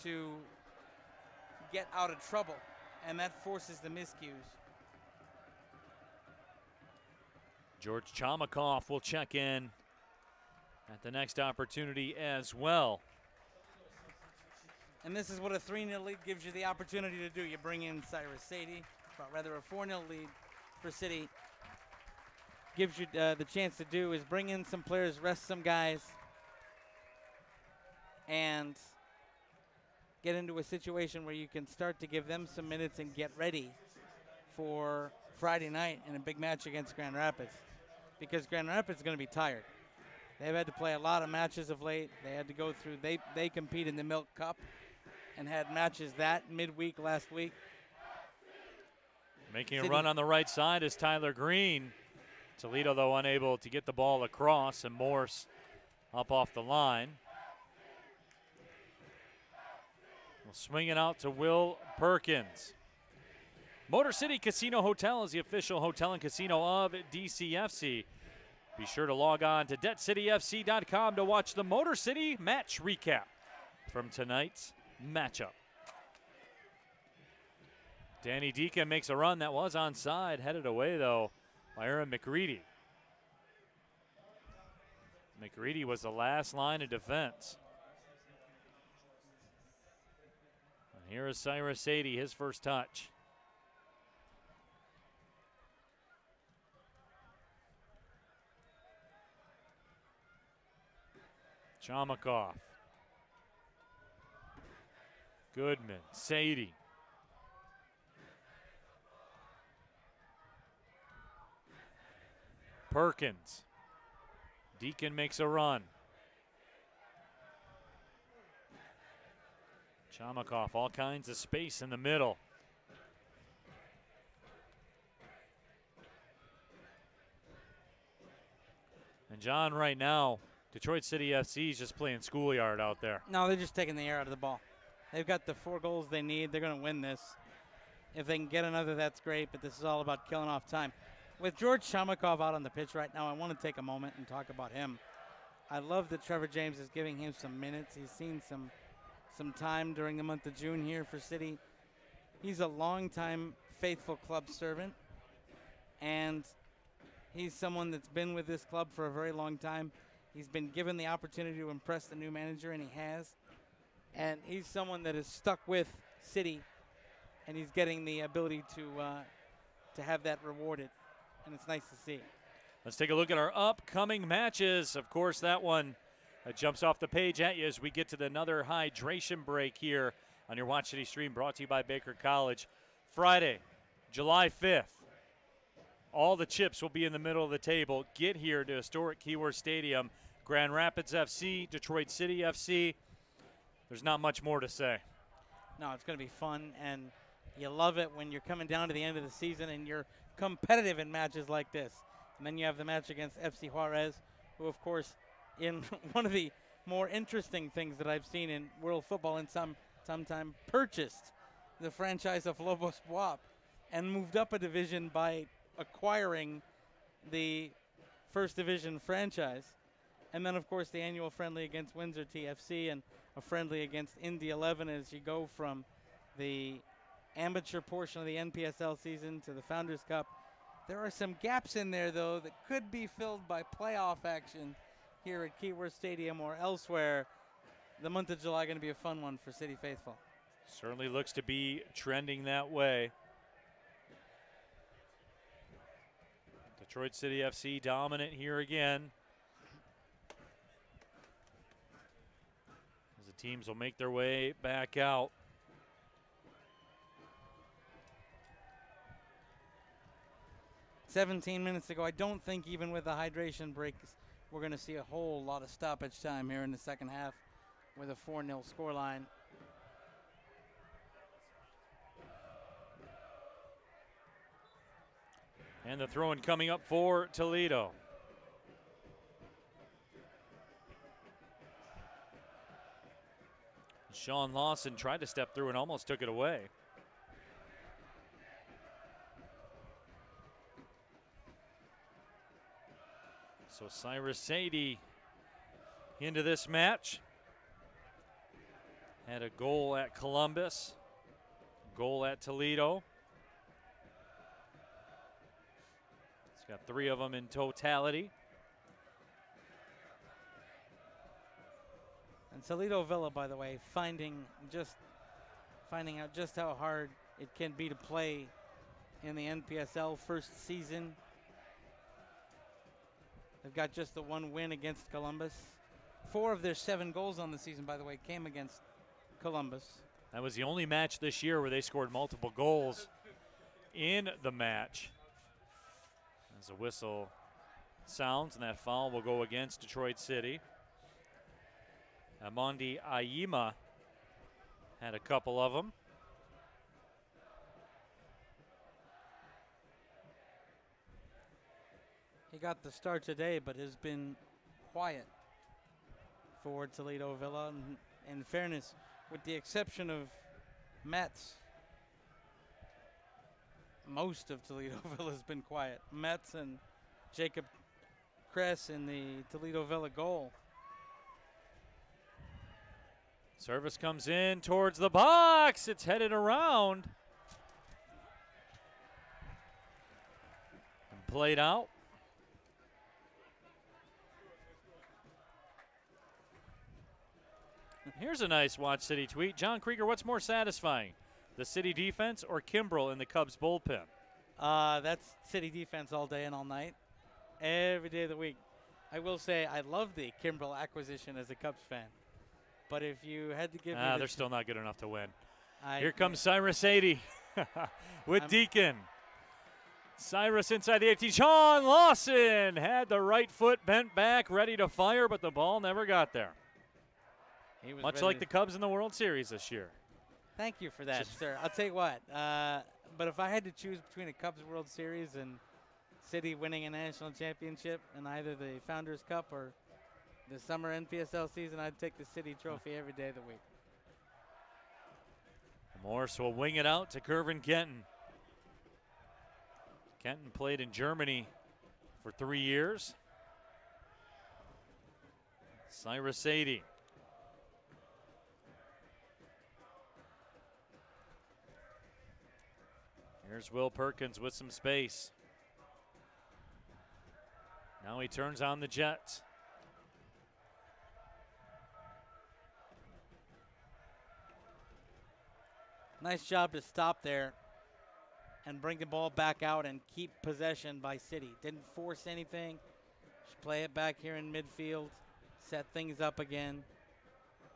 to get out of trouble, and that forces the miscues. George Chomikoff will check in at the next opportunity as well. And this is what a 3-0 lead gives you the opportunity to do. You bring in Cyrus Sadie, or rather a 4-0 lead for City. Gives you the chance to do is bring in some players, rest some guys, and get into a situation where you can start to give them some minutes and get ready for Friday night in a big match against Grand Rapids. Because Grand Rapids is going to be tired. They've had to play a lot of matches of late. They had to go through, they compete in the Milk Cup and had matches that midweek last week. Making a run on the right side is Tyler Green. Toledo, though, unable to get the ball across, and Morse up off the line. We'll swing it out to Will Perkins. Motor City Casino Hotel is the official hotel and casino of DCFC. Be sure to log on to DebtCityFC.com to watch the Motor City match recap from tonight's matchup. Danny Deacon makes a run that was onside, headed away, though, by Aaron McReady. McReady was the last line of defense. And here is Cyrus Sadie, his first touch. Chomikoff. Goodman, Sadie. Perkins. Deacon makes a run. Chomikoff, all kinds of space in the middle. And John, right now, Detroit City FC is just playing schoolyard out there. No, they're just taking the air out of the ball. They've got the 4 goals they need. They're going to win this. If they can get another, that's great, but this is all about killing off time. With George Chomikoff out on the pitch right now, I want to take a moment and talk about him. I love that Trevor James is giving him some minutes. He's seen some time during the month of June here for City. He's a longtime faithful club servant, and he's someone that's been with this club for a very long time. He's been given the opportunity to impress the new manager, and he has. And he's someone that is stuck with City, and he's getting the ability to have that rewarded, and it's nice to see. Let's take a look at our upcoming matches. Of course, that one jumps off the page at you as we get to another hydration break here on your Watch City stream, brought to you by Baker College. Friday, July 5th. All the chips will be in the middle of the table. Get here to historic Keyworth Stadium. Grand Rapids FC, Detroit City FC. There's not much more to say. No, it's going to be fun, and you love it when you're coming down to the end of the season and you're competitive in matches like this. And then you have the match against FC Juarez, who, of course, in one of the more interesting things that I've seen in world football in some time, purchased the franchise of Lobos Buap and moved up a division by acquiring the first division franchise. And then, of course, the annual friendly against Windsor TFC and a friendly against Indy 11 as you go from the amateur portion of the NPSL season to the Founders Cup. There are some gaps in there, though, that could be filled by playoff action here at Keyworth Stadium or elsewhere. The month of July going to be a fun one for City Faithful. Certainly looks to be trending that way. Detroit City FC dominant here again. As the teams will make their way back out. "17 minutes to go." I don't think even with the hydration breaks, we're going to see a whole lot of stoppage time here in the second half with a 4-0 scoreline. And the throw-in coming up for Toledo. Sean Lawson tried to step through and almost took it away. So Cyrus Sadie into this match. Had a goal at Columbus, goal at Toledo. He's got 3 of them in totality. And Toledo Villa, by the way, finding out just how hard it can be to play in the NPSL first season. They've got just the 1 win against Columbus. 4 of their 7 goals on the season, by the way, came against Columbus. That was the only match this year where they scored multiple goals in the match. As a whistle sounds, and that foul will go against Detroit City. Amondi Ayima had a couple of them. He got the start today, but has been quiet for Toledo Villa. And in fairness, with the exception of Metz, most of Toledo Villa has been quiet. Metz and Jacob Cress in the Toledo Villa goal. Service comes in towards the box. It's headed around. And played out. Here's a nice Watch City tweet. John Krieger, what's more satisfying, the City defense or Kimbrell in the Cubs bullpen? That's City defense all day and all night, every day of the week. I will say I love the Kimbrell acquisition as a Cubs fan. But if you had to give me they're still not good enough to win. Here comes Cyrus Sadie with Deacon. Cyrus inside the 18. Sean Lawson had the right foot bent back, ready to fire, but the ball never got there. Much like the Cubs in the World Series this year. Thank you for that, sir. I'll tell you what. But if I had to choose between a Cubs World Series and City winning a national championship in either the Founders Cup or the summer NPSL season, I'd take the City trophy every day of the week. Morse will wing it out to Kervin Kenton. Kenton played in Germany for 3 years. Cyrus Sadie. Here's Will Perkins with some space. Now he turns on the Jets. Nice job to stop there and bring the ball back out and keep possession by City. Didn't force anything. Just play it back here in midfield. Set things up again.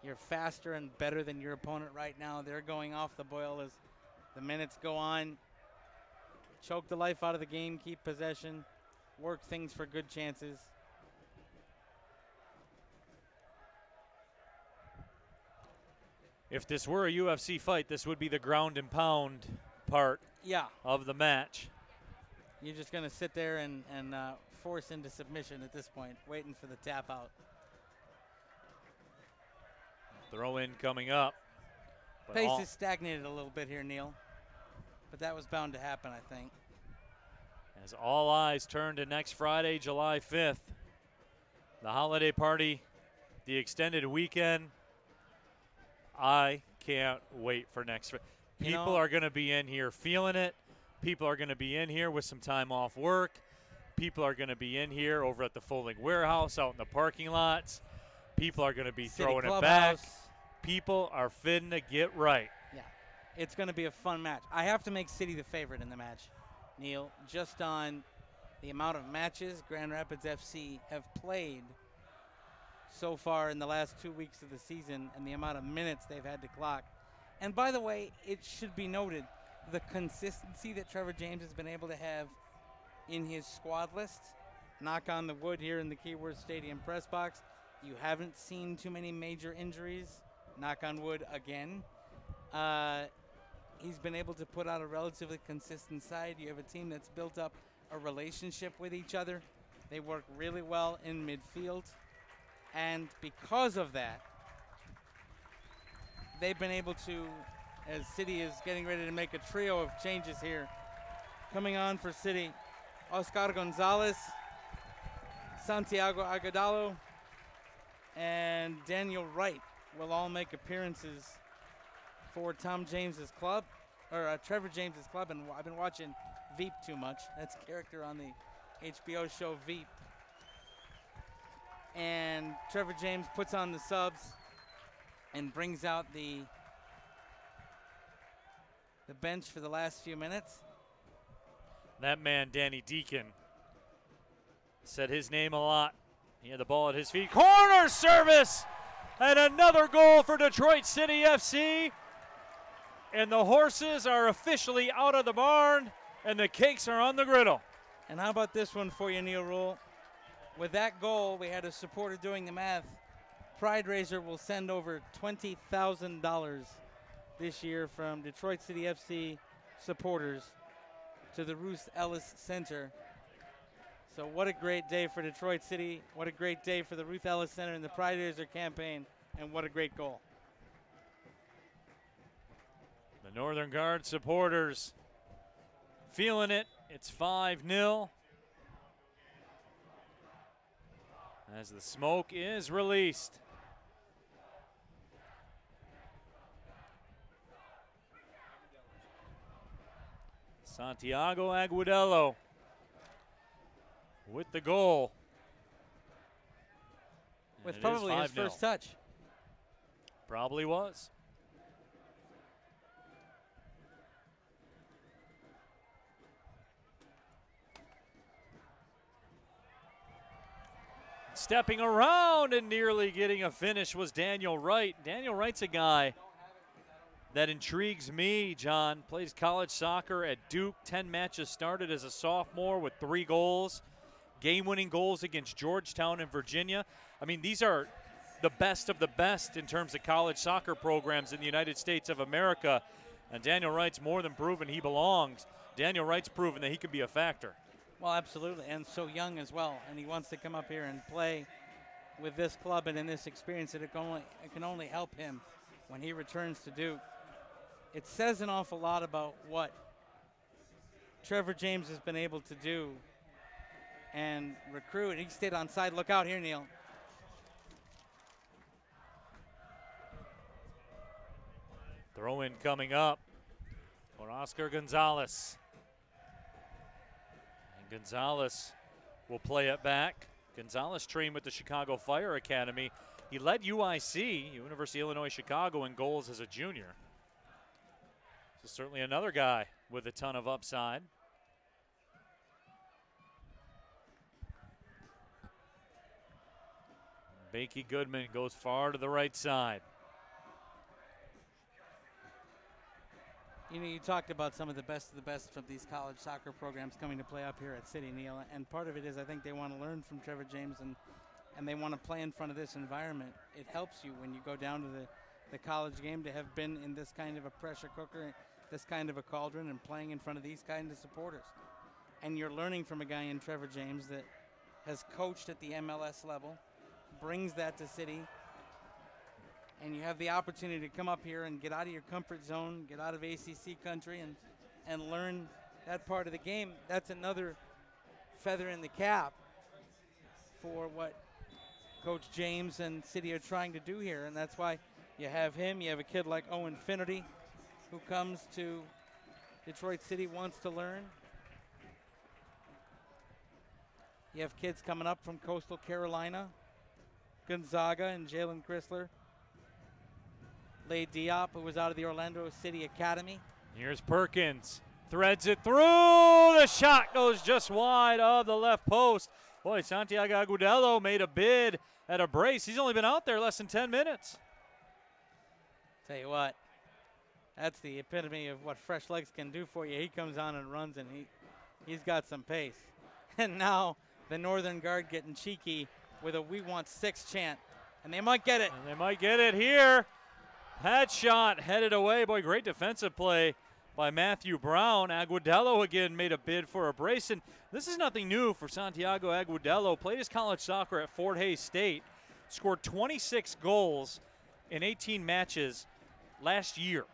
You're faster and better than your opponent right now. They're going off the boil as the minutes go on. Choke the life out of the game, keep possession, work things for good chances. If this were a UFC fight, this would be the ground and pound part of the match. You're just going to sit there and force into submission at this point, waiting for the tap out. Throw in coming up. Pace is stagnated a little bit here, Neil. But that was bound to happen, I think. As all eyes turn to next Friday, July 5th. The holiday party, the extended weekend. I can't wait for next Friday. People are going to be in here feeling it. People are going to be in here with some time off work. People are going to be in here over at the Folding Warehouse out in the parking lots. People are going to be throwing it back. People are fitting to get right. Yeah, it's going to be a fun match. I have to make City the favorite in the match, Neil, just on the amount of matches Grand Rapids FC have played so far in the last 2 weeks of the season and the amount of minutes they've had to clock. And by the way, it should be noted, the consistency that Trevor James has been able to have in his squad list. Knock on the wood here in the Keyworth Stadium press box. You haven't seen too many major injuries. Knock on wood again. He's been able to put out a relatively consistent side. You have a team that's built up a relationship with each other. They work really well in midfield. And because of that, they've been able to, as City is getting ready to make a trio of changes here. Coming on for City, Oscar Gonzalez, Santiago Agudalo, and Daniel Wright will all make appearances for Tom James's club, or Trevor James's club. And I've been watching Veep too much. That's a character on the HBO show Veep. And Trevor James puts on the subs and brings out the bench for the last few minutes. That man, Danny Deacon, said his name a lot. He had the ball at his feet. Corner service! And another goal for Detroit City FC. And the horses are officially out of the barn, and the cakes are on the griddle. And how about this one for you, Neil Rule? With that goal, we had a supporter doing the math. Pride Raiser will send over $20,000 this year from Detroit City FC supporters to the Ruth Ellis Center. So what a great day for Detroit City. What a great day for the Ruth Ellis Center and the Pride Raiser campaign. And what a great goal. The Northern Guard supporters feeling it. It's 5-0. As the smoke is released. Santiago Agudelo with the goal. With probably his first touch. Probably was. Stepping around and nearly getting a finish was Daniel Wright. Daniel Wright's a guy that intrigues me, John. Plays college soccer at Duke. 10 matches started as a sophomore with 3 goals. Game-winning goals against Georgetown and Virginia. I mean, these are the best of the best in terms of college soccer programs in the United States of America. And Daniel Wright's more than proven he belongs. Daniel Wright's proven that he can be a factor. Well, absolutely, and so young as well. And he wants to come up here and play with this club and in this experience. That it can only help him when he returns to Duke. It says an awful lot about what Trevor James has been able to do and recruit. He stayed on side. Look out here, Neil. Throw in coming up for Oscar Gonzalez. And Gonzalez will play it back. Gonzalez trained with the Chicago Fire Academy. He led UIC, University of Illinois Chicago, in goals as a junior. So certainly another guy with a ton of upside. Baekje Goodman goes far to the right side. You know, you talked about some of the best from these college soccer programs coming to play up here at City, Neil, and part of it is I think they want to learn from Trevor James and they want to play in front of this environment. It helps you when you go down to the college game to have been in this kind of a pressure cooker, this kind of a cauldron, and playing in front of these kind of supporters. And you're learning from a guy in Trevor James that has coached at the MLS level, brings that to City, and you have the opportunity to come up here and get out of your comfort zone, get out of ACC country, and learn that part of the game. That's another feather in the cap for what Coach James and City are trying to do here, and that's why you have him. You have a kid like Owen Finnerty who comes to Detroit City, wants to learn. You have kids coming up from Coastal Carolina, Gonzaga and Jalen Chrysler. Lay Diop, who was out of the Orlando City Academy. Here's Perkins, threads it through. The shot goes just wide of the left post. Boy, Santiago Agudelo made a bid at a brace. He's only been out there less than 10 minutes. Tell you what, that's the epitome of what fresh legs can do for you. He comes on and runs, and he's got some pace. And now the Northern Guard getting cheeky with a "We Want 6" chant, and they might get it. And they might get it here. Head shot headed away. Boy, great defensive play by Matthew Brown. Agudelo again made a bid for a brace. And this is nothing new for Santiago Agudelo. Played his college soccer at Fort Hays State. Scored 26 goals in 18 matches last year.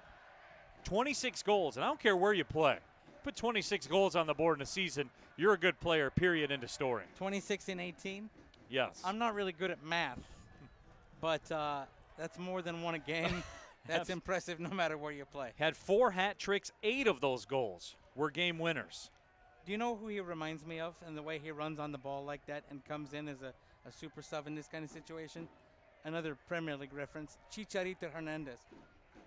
26 goals. And I don't care where you play. Put 26 goals on the board in a season, you're a good player, period, end of story. 26 in 18? Yes. I'm not really good at math, but that's more than one a game. That's impressive no matter where you play. Had 4 hat tricks, 8 of those goals were game winners. Do you know who he reminds me of and the way he runs on the ball like that and comes in as a super sub in this kind of situation? Another Premier League reference, Chicharito Hernandez.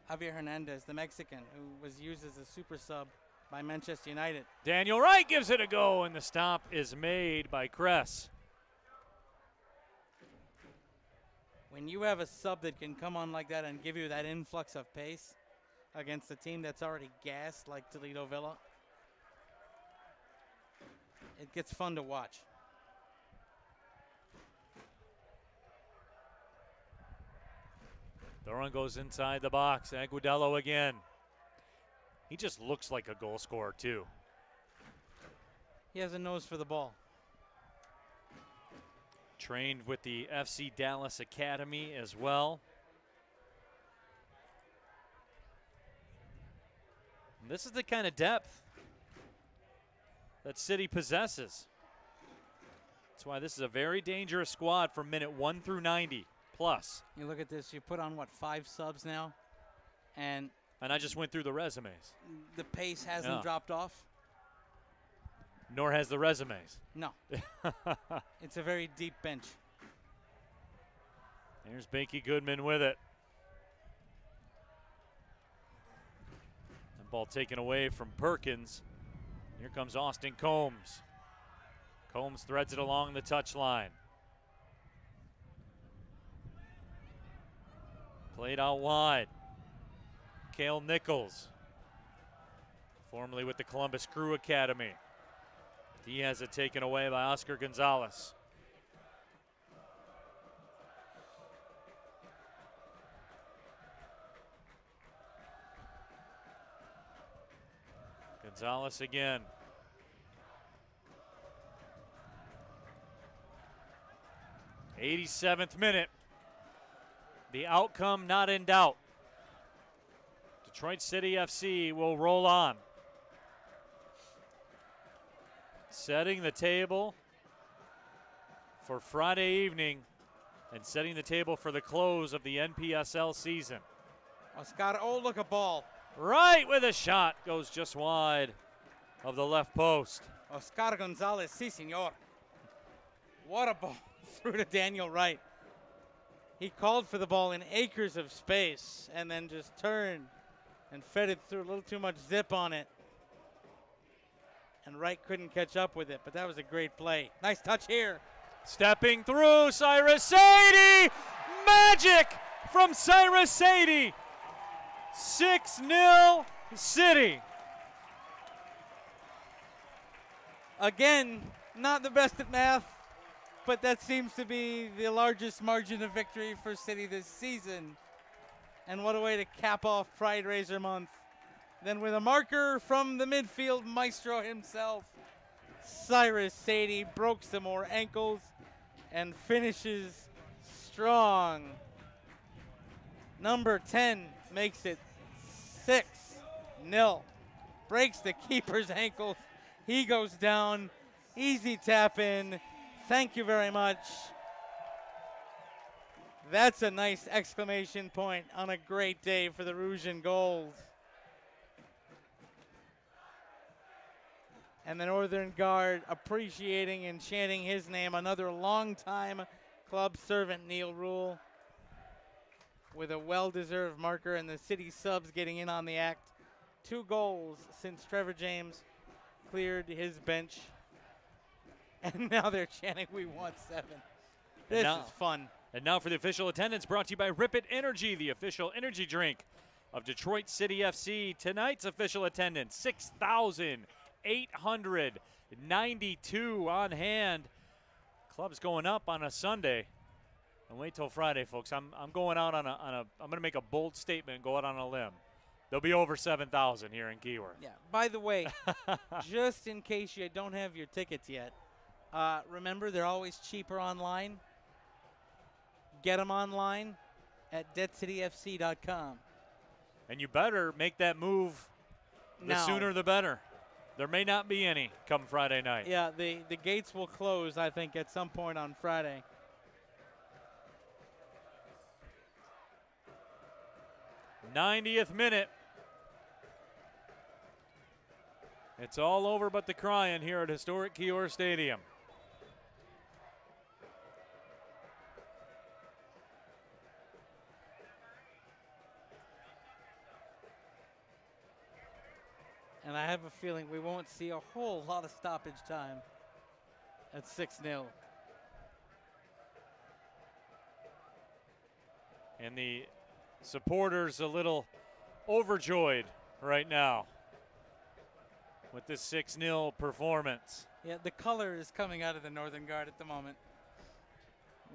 Javier Hernandez, the Mexican, who was used as a super sub by Manchester United. Daniel Wright gives it a go, and the stop is made by Cress. When you have a sub that can come on like that and give you that influx of pace against a team that's already gassed like Toledo Villa, it gets fun to watch. The run goes inside the box. Agudelo again. He just looks like a goal scorer, too. He has a nose for the ball. Trained with the FC Dallas Academy as well. And this is the kind of depth that City possesses. That's why this is a very dangerous squad from minute 1 through 90 plus. You look at this, you put on, what, 5 subs now? And I just went through the resumes. The pace hasn't dropped off? Nor has the resumes. No. It's a very deep bench. There's Baekje Goodman with it. The ball taken away from Perkins. Here comes Austin Combs. Combs threads it along the touchline. Played out wide. Cale Nichols, formerly with the Columbus Crew Academy. He has it taken away by Oscar Gonzalez. Gonzalez again. '87th minute. The outcome not in doubt. Detroit City FC will roll on. Setting the table for Friday evening and setting the table for the close of the NPSL season. Oscar, oh, look, a ball. Right with a shot, goes just wide of the left post. Oscar Gonzalez, si senor. What a ball through to Daniel Wright. He called for the ball in acres of space and then just turned and fed it through, a little too much zip on it. And Wright couldn't catch up with it, but that was a great play. Nice touch here. Stepping through, Cyrus Sadie! Magic from Cyrus Sadie! 6-0 City. Again, not the best at math, but that seems to be the largest margin of victory for City this season. And what a way to cap off Pride Raiser Month. Then with a marker from the midfield maestro himself, Cyrus Sadie broke some more ankles and finishes strong. Number 10 makes it 6-0. Breaks the keeper's ankles. He goes down. Easy tap in. Thank you very much. That's a nice exclamation point on a great day for the Rouge and Gold. And the Northern Guard appreciating and chanting his name. Another longtime club servant, Neil Rule, with a well-deserved marker, and the City subs getting in on the act. 2 goals since Trevor James cleared his bench. And now they're chanting, "We want 7." This is fun. And now for the official attendance, brought to you by Rip It Energy, the official energy drink of Detroit City FC. Tonight's official attendance, 6,892 on hand. Club's going up on a Sunday. And wait till Friday, folks. I'm going out on I'm going to make a bold statement and go out on a limb. There'll be over 7,000 here in Keyworth. Yeah. By the way, just in case you don't have your tickets yet, remember they're always cheaper online. Get them online at deadcityfc.com. And you better make that move the sooner the better. There may not be any come Friday night. Yeah, the gates will close, I think, at some point on Friday. '90th minute. It's all over but the crying here at historic Keyworth Stadium. And I have a feeling we won't see a whole lot of stoppage time at 6-0. And the supporters a little overjoyed right now with this 6-0 performance. Yeah, the color is coming out of the Northern Guard at the moment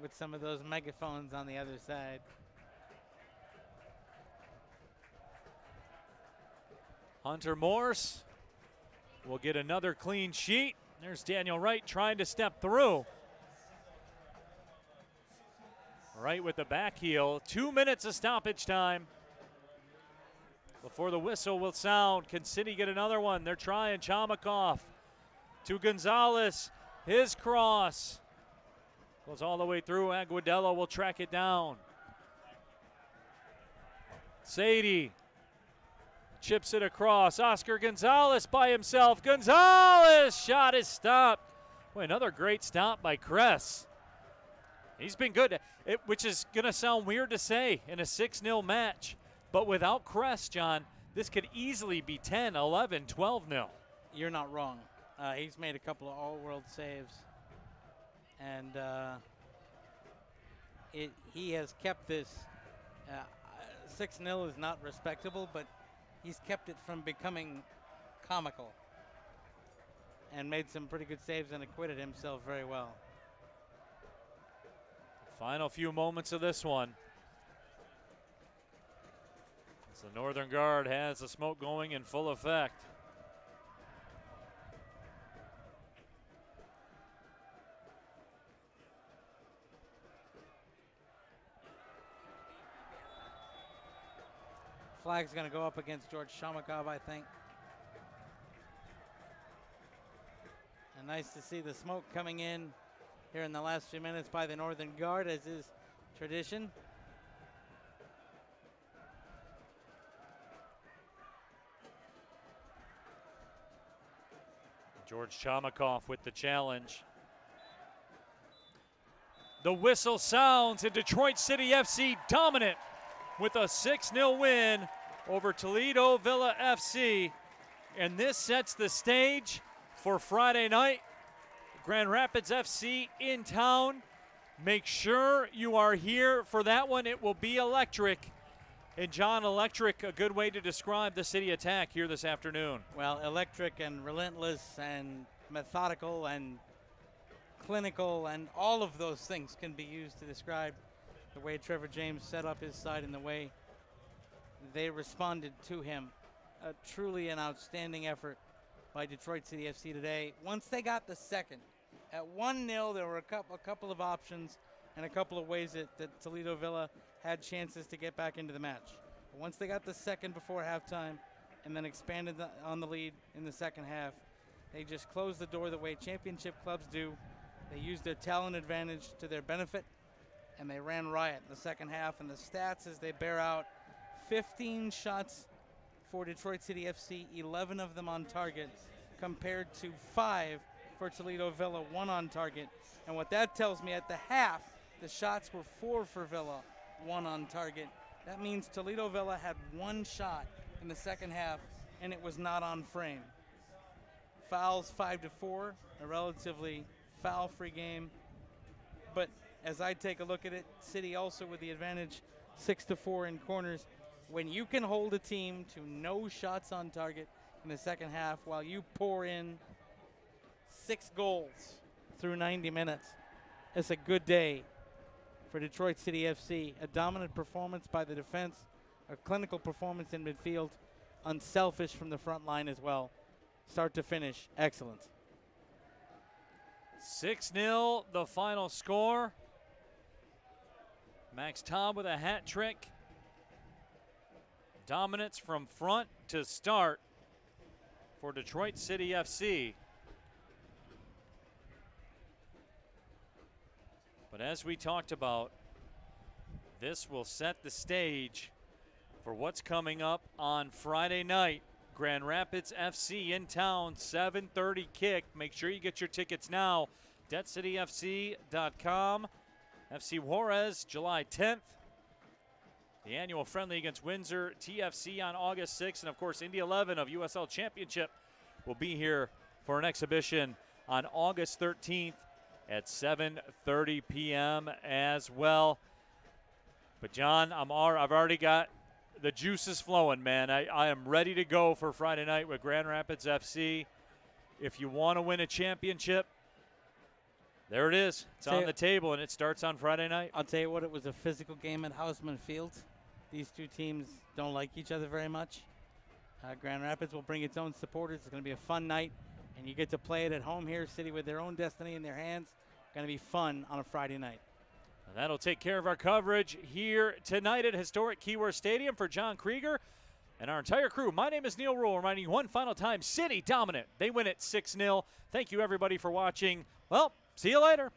with some of those megaphones on the other side. Hunter Morse will get another clean sheet. There's Daniel Wright trying to step through. Right with the back heel. 2 minutes of stoppage time before the whistle will sound. Can City get another one? They're trying. Chamakov to Gonzalez. His cross goes all the way through. Aguadello will track it down. Sadie chips it across. Oscar Gonzalez by himself. Gonzalez shot is stopped. Boy, another great stop by Cress. He's been good, which is going to sound weird to say in a 6-0 match. But without Cress, John, this could easily be 10, 11, 12-0. You're not wrong. He's made a couple of all-world saves. And he has kept this. 6-0 is not respectable, but he's kept it from becoming comical and made some pretty good saves and acquitted himself very well. Final few moments of this one. As the Northern Guard has the smoke going in full effect. Flag's going to go up against George Shamakov, I think. And nice to see the smoke coming in here in the last few minutes by the Northern Guard, as is tradition. George Chamakov with the challenge. The whistle sounds and Detroit City FC dominant with a 6-0 win over Toledo Villa FC. And this sets the stage for Friday night. Grand Rapids FC in town. Make sure you are here for that one. It will be electric. And John, electric, a good way to describe the City attack here this afternoon. Well, electric and relentless and methodical and clinical, and all of those things can be used to describe the way Trevor James set up his side and the way they responded to him. Truly an outstanding effort by Detroit City FC today. Once they got the second, at 1-0, there were a couple of options and a couple of ways that Toledo Villa had chances to get back into the match. But once they got the second before halftime and then expanded on the lead in the second half, they just closed the door the way championship clubs do. They used their talent advantage to their benefit, and they ran riot in the second half. And the stats as they bear out: 15 shots for Detroit City FC, 11 of them on target, compared to 5 for Toledo Villa, 1 on target. And what that tells me, at the half, the shots were 4 for Villa, 1 on target. That means Toledo Villa had 1 shot in the second half, and it was not on frame. Fouls 5-4, a relatively foul-free game. But as I take a look at it, City also with the advantage, 6-4 in corners. When you can hold a team to no shots on target in the second half while you pour in 6 goals through 90 minutes, it's a good day for Detroit City FC. A dominant performance by the defense, a clinical performance in midfield, unselfish from the front line as well. Start to finish, excellent. 6-0, the final score. Max Todd with a hat trick. Dominance from front to start for Detroit City FC. But as we talked about, this will set the stage for what's coming up on Friday night. Grand Rapids FC in town, 7:30 kick. Make sure you get your tickets now. DebtCityFC.com. FC Juarez, July 10th. The annual friendly against Windsor TFC on August 6th. And, of course, Indy 11 of USL Championship will be here for an exhibition on August 13th at 7:30 p.m. as well. But, John, I've already got the juices flowing, man. I am ready to go for Friday night with Grand Rapids FC. If you want to win a championship, there it is. It's on the table, and it starts on Friday night. I'll tell you what, it was a physical game at Houseman Field. These two teams don't like each other very much. Grand Rapids will bring its own supporters. It's going to be a fun night, and you get to play it at home here, City with their own destiny in their hands. Going to be fun on a Friday night. And that'll take care of our coverage here tonight at historic Keyworth Stadium. For John Krieger and our entire crew, my name is Neil Rule, reminding you one final time, City dominant. They win it 6-0. Thank you, everybody, for watching. Well, see you later.